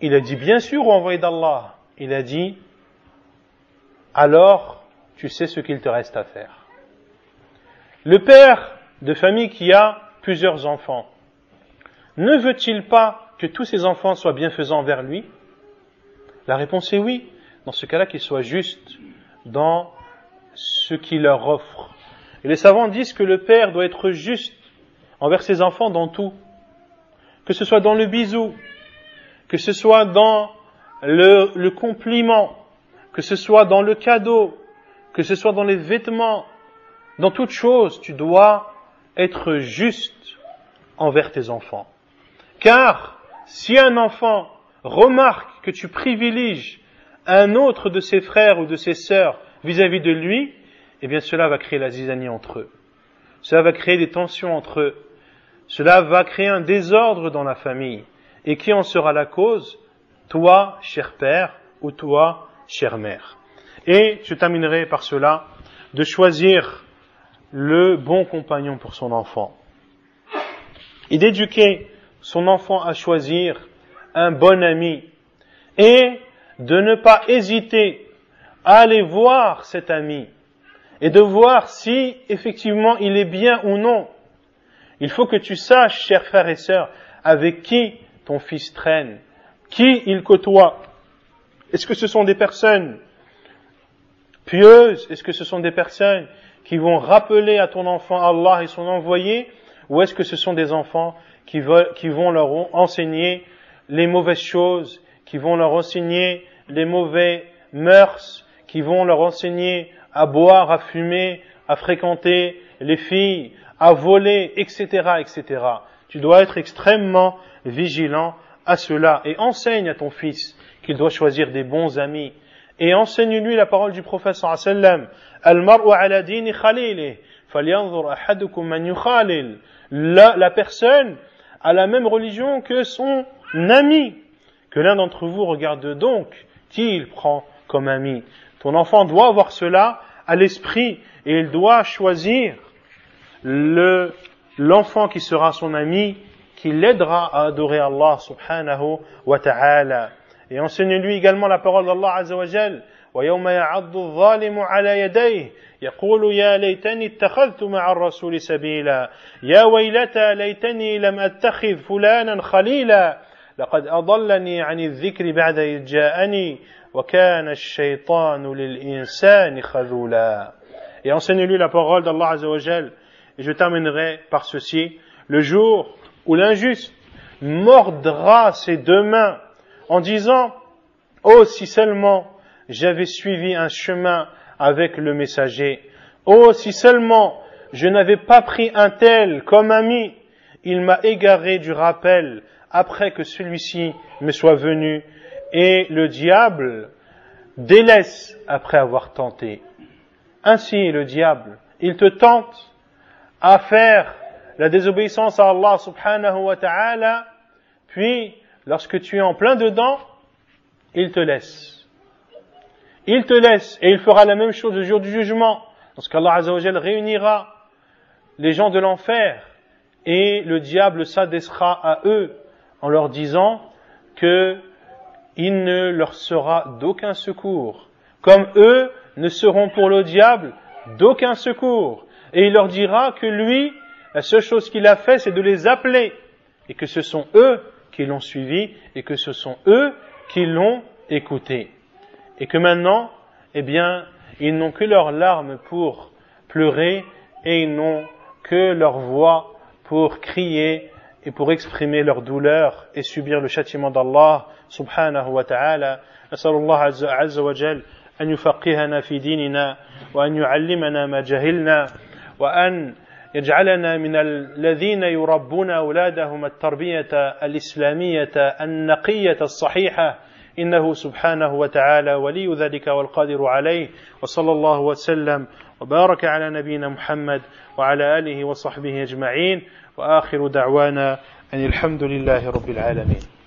Il a dit, bien sûr, ô envoyé d'Allah. Il a dit, alors, tu sais ce qu'il te reste à faire. Le père de famille qui a plusieurs enfants, ne veut-il pas que tous ses enfants soient bienfaisants envers lui? La réponse est oui. Dans ce cas-là, qu'il soit juste dans ce qu'il leur offre. Et les savants disent que le père doit être juste envers ses enfants dans tout. Que ce soit dans le bisou, que ce soit dans le compliment, que ce soit dans le cadeau, que ce soit dans les vêtements, dans toute chose, tu dois être juste envers tes enfants. Car si un enfant remarque que tu privilégies un autre de ses frères ou de ses sœurs vis-à-vis de lui, eh bien cela va créer la zizanie entre eux. Cela va créer des tensions entre eux. Cela va créer un désordre dans la famille. Et qui en sera la cause? Toi, cher père, ou toi, chère mère. Et je terminerai par cela, de choisir le bon compagnon pour son enfant. Et d'éduquer son enfant à choisir un bon ami. Et de ne pas hésiter à aller voir cet ami. Et de voir si, effectivement, il est bien ou non. Il faut que tu saches, chers frères et sœurs, avec qui ton fils traîne, qui il côtoie. Est-ce que ce sont des personnes pieuses? Est-ce que ce sont des personnes qui vont rappeler à ton enfant Allah et son envoyé? Ou est-ce que ce sont des enfants qui vont leur enseigner les mauvaises choses, qui vont leur enseigner les mauvais mœurs qui vont leur enseigner à boire, à fumer, à fréquenter les filles, à voler, etc., etc. Tu dois être extrêmement vigilant à cela et enseigne à ton fils qu'il doit choisir des bons amis et enseigne-lui la parole du prophète sallallahu alayhi wa sallam. Al-mar'u ala dini khalilih, falyanzur ahadukum man yukhalil. La personne a la même religion que son ami. Que l'un d'entre vous regarde donc qui il prend comme ami. Ton enfant doit avoir cela à l'esprit et il doit choisir l'enfant qui sera son ami, qui l'aidera à adorer Allah subhanahu wa ta'ala. Et enseigne-lui également la parole d'Allah azza wa jal. وَيَوْمَ يَعَضُّ الظَّالِمُ عَلَى يَدَيْهِ يَقُولُ يَا لَيْتَنِي اتَّخَذْتُ مَعَ الرَّسُولِ سَبِيلًا يَا وَيْلَتَى لَيْتَنِي لَمْ أَتَّخِذْ فُلَانًا خَلِيلًا لَقَدْ أَضَلَّنِي عَنِ الذِّكْرِ بَعْدَ إِذْ جَاءَنِي وَكَانَ الشَّيْطَانُ لِلْإِنسَانِ خَذُولًا. Et enseigne-lui la parole d'Allah azza wa jal. Et je terminerai par ceci. Le jour où l'injuste mordra ses deux mains en disant « Oh, si seulement j'avais suivi un chemin avec le messager. Oh, si seulement je n'avais pas pris un tel comme ami. Il m'a égaré du rappel après que celui-ci me soit venu. » Et le diable délaisse après avoir tenté. Ainsi, le diable, il te tente à faire la désobéissance à Allah subhanahu wa ta'ala, puis, lorsque tu es en plein dedans, il te laisse. Il te laisse, et il fera la même chose le jour du jugement, lorsqu'Allah azza wa jal réunira les gens de l'enfer, et le diable s'adressera à eux, en leur disant que il ne leur sera d'aucun secours, comme eux ne seront pour le diable d'aucun secours. Et il leur dira que lui, la seule chose qu'il a fait, c'est de les appeler, et que ce sont eux qui l'ont suivi, et que ce sont eux qui l'ont écouté. Et que maintenant, eh bien, ils n'ont que leurs larmes pour pleurer, et ils n'ont que leur voix pour crier, et pour exprimer leur douleur, et subir le châtiment d'Allah, subhanahu wa ta'ala. Nasallallahu azza wa jal, أن يفقهنا في ديننا وأن يعلمنا ما جهلنا وأن يجعلنا من الذين يربون أولادهم التربية الإسلامية النقية الصحيحة إنه سبحانه وتعالى ولي ذلك والقادر عليه وصلى الله وسلم وبارك على نبينا محمد وعلى آله وصحبه أجمعين وآخر دعوانا أن الحمد لله رب العالمين.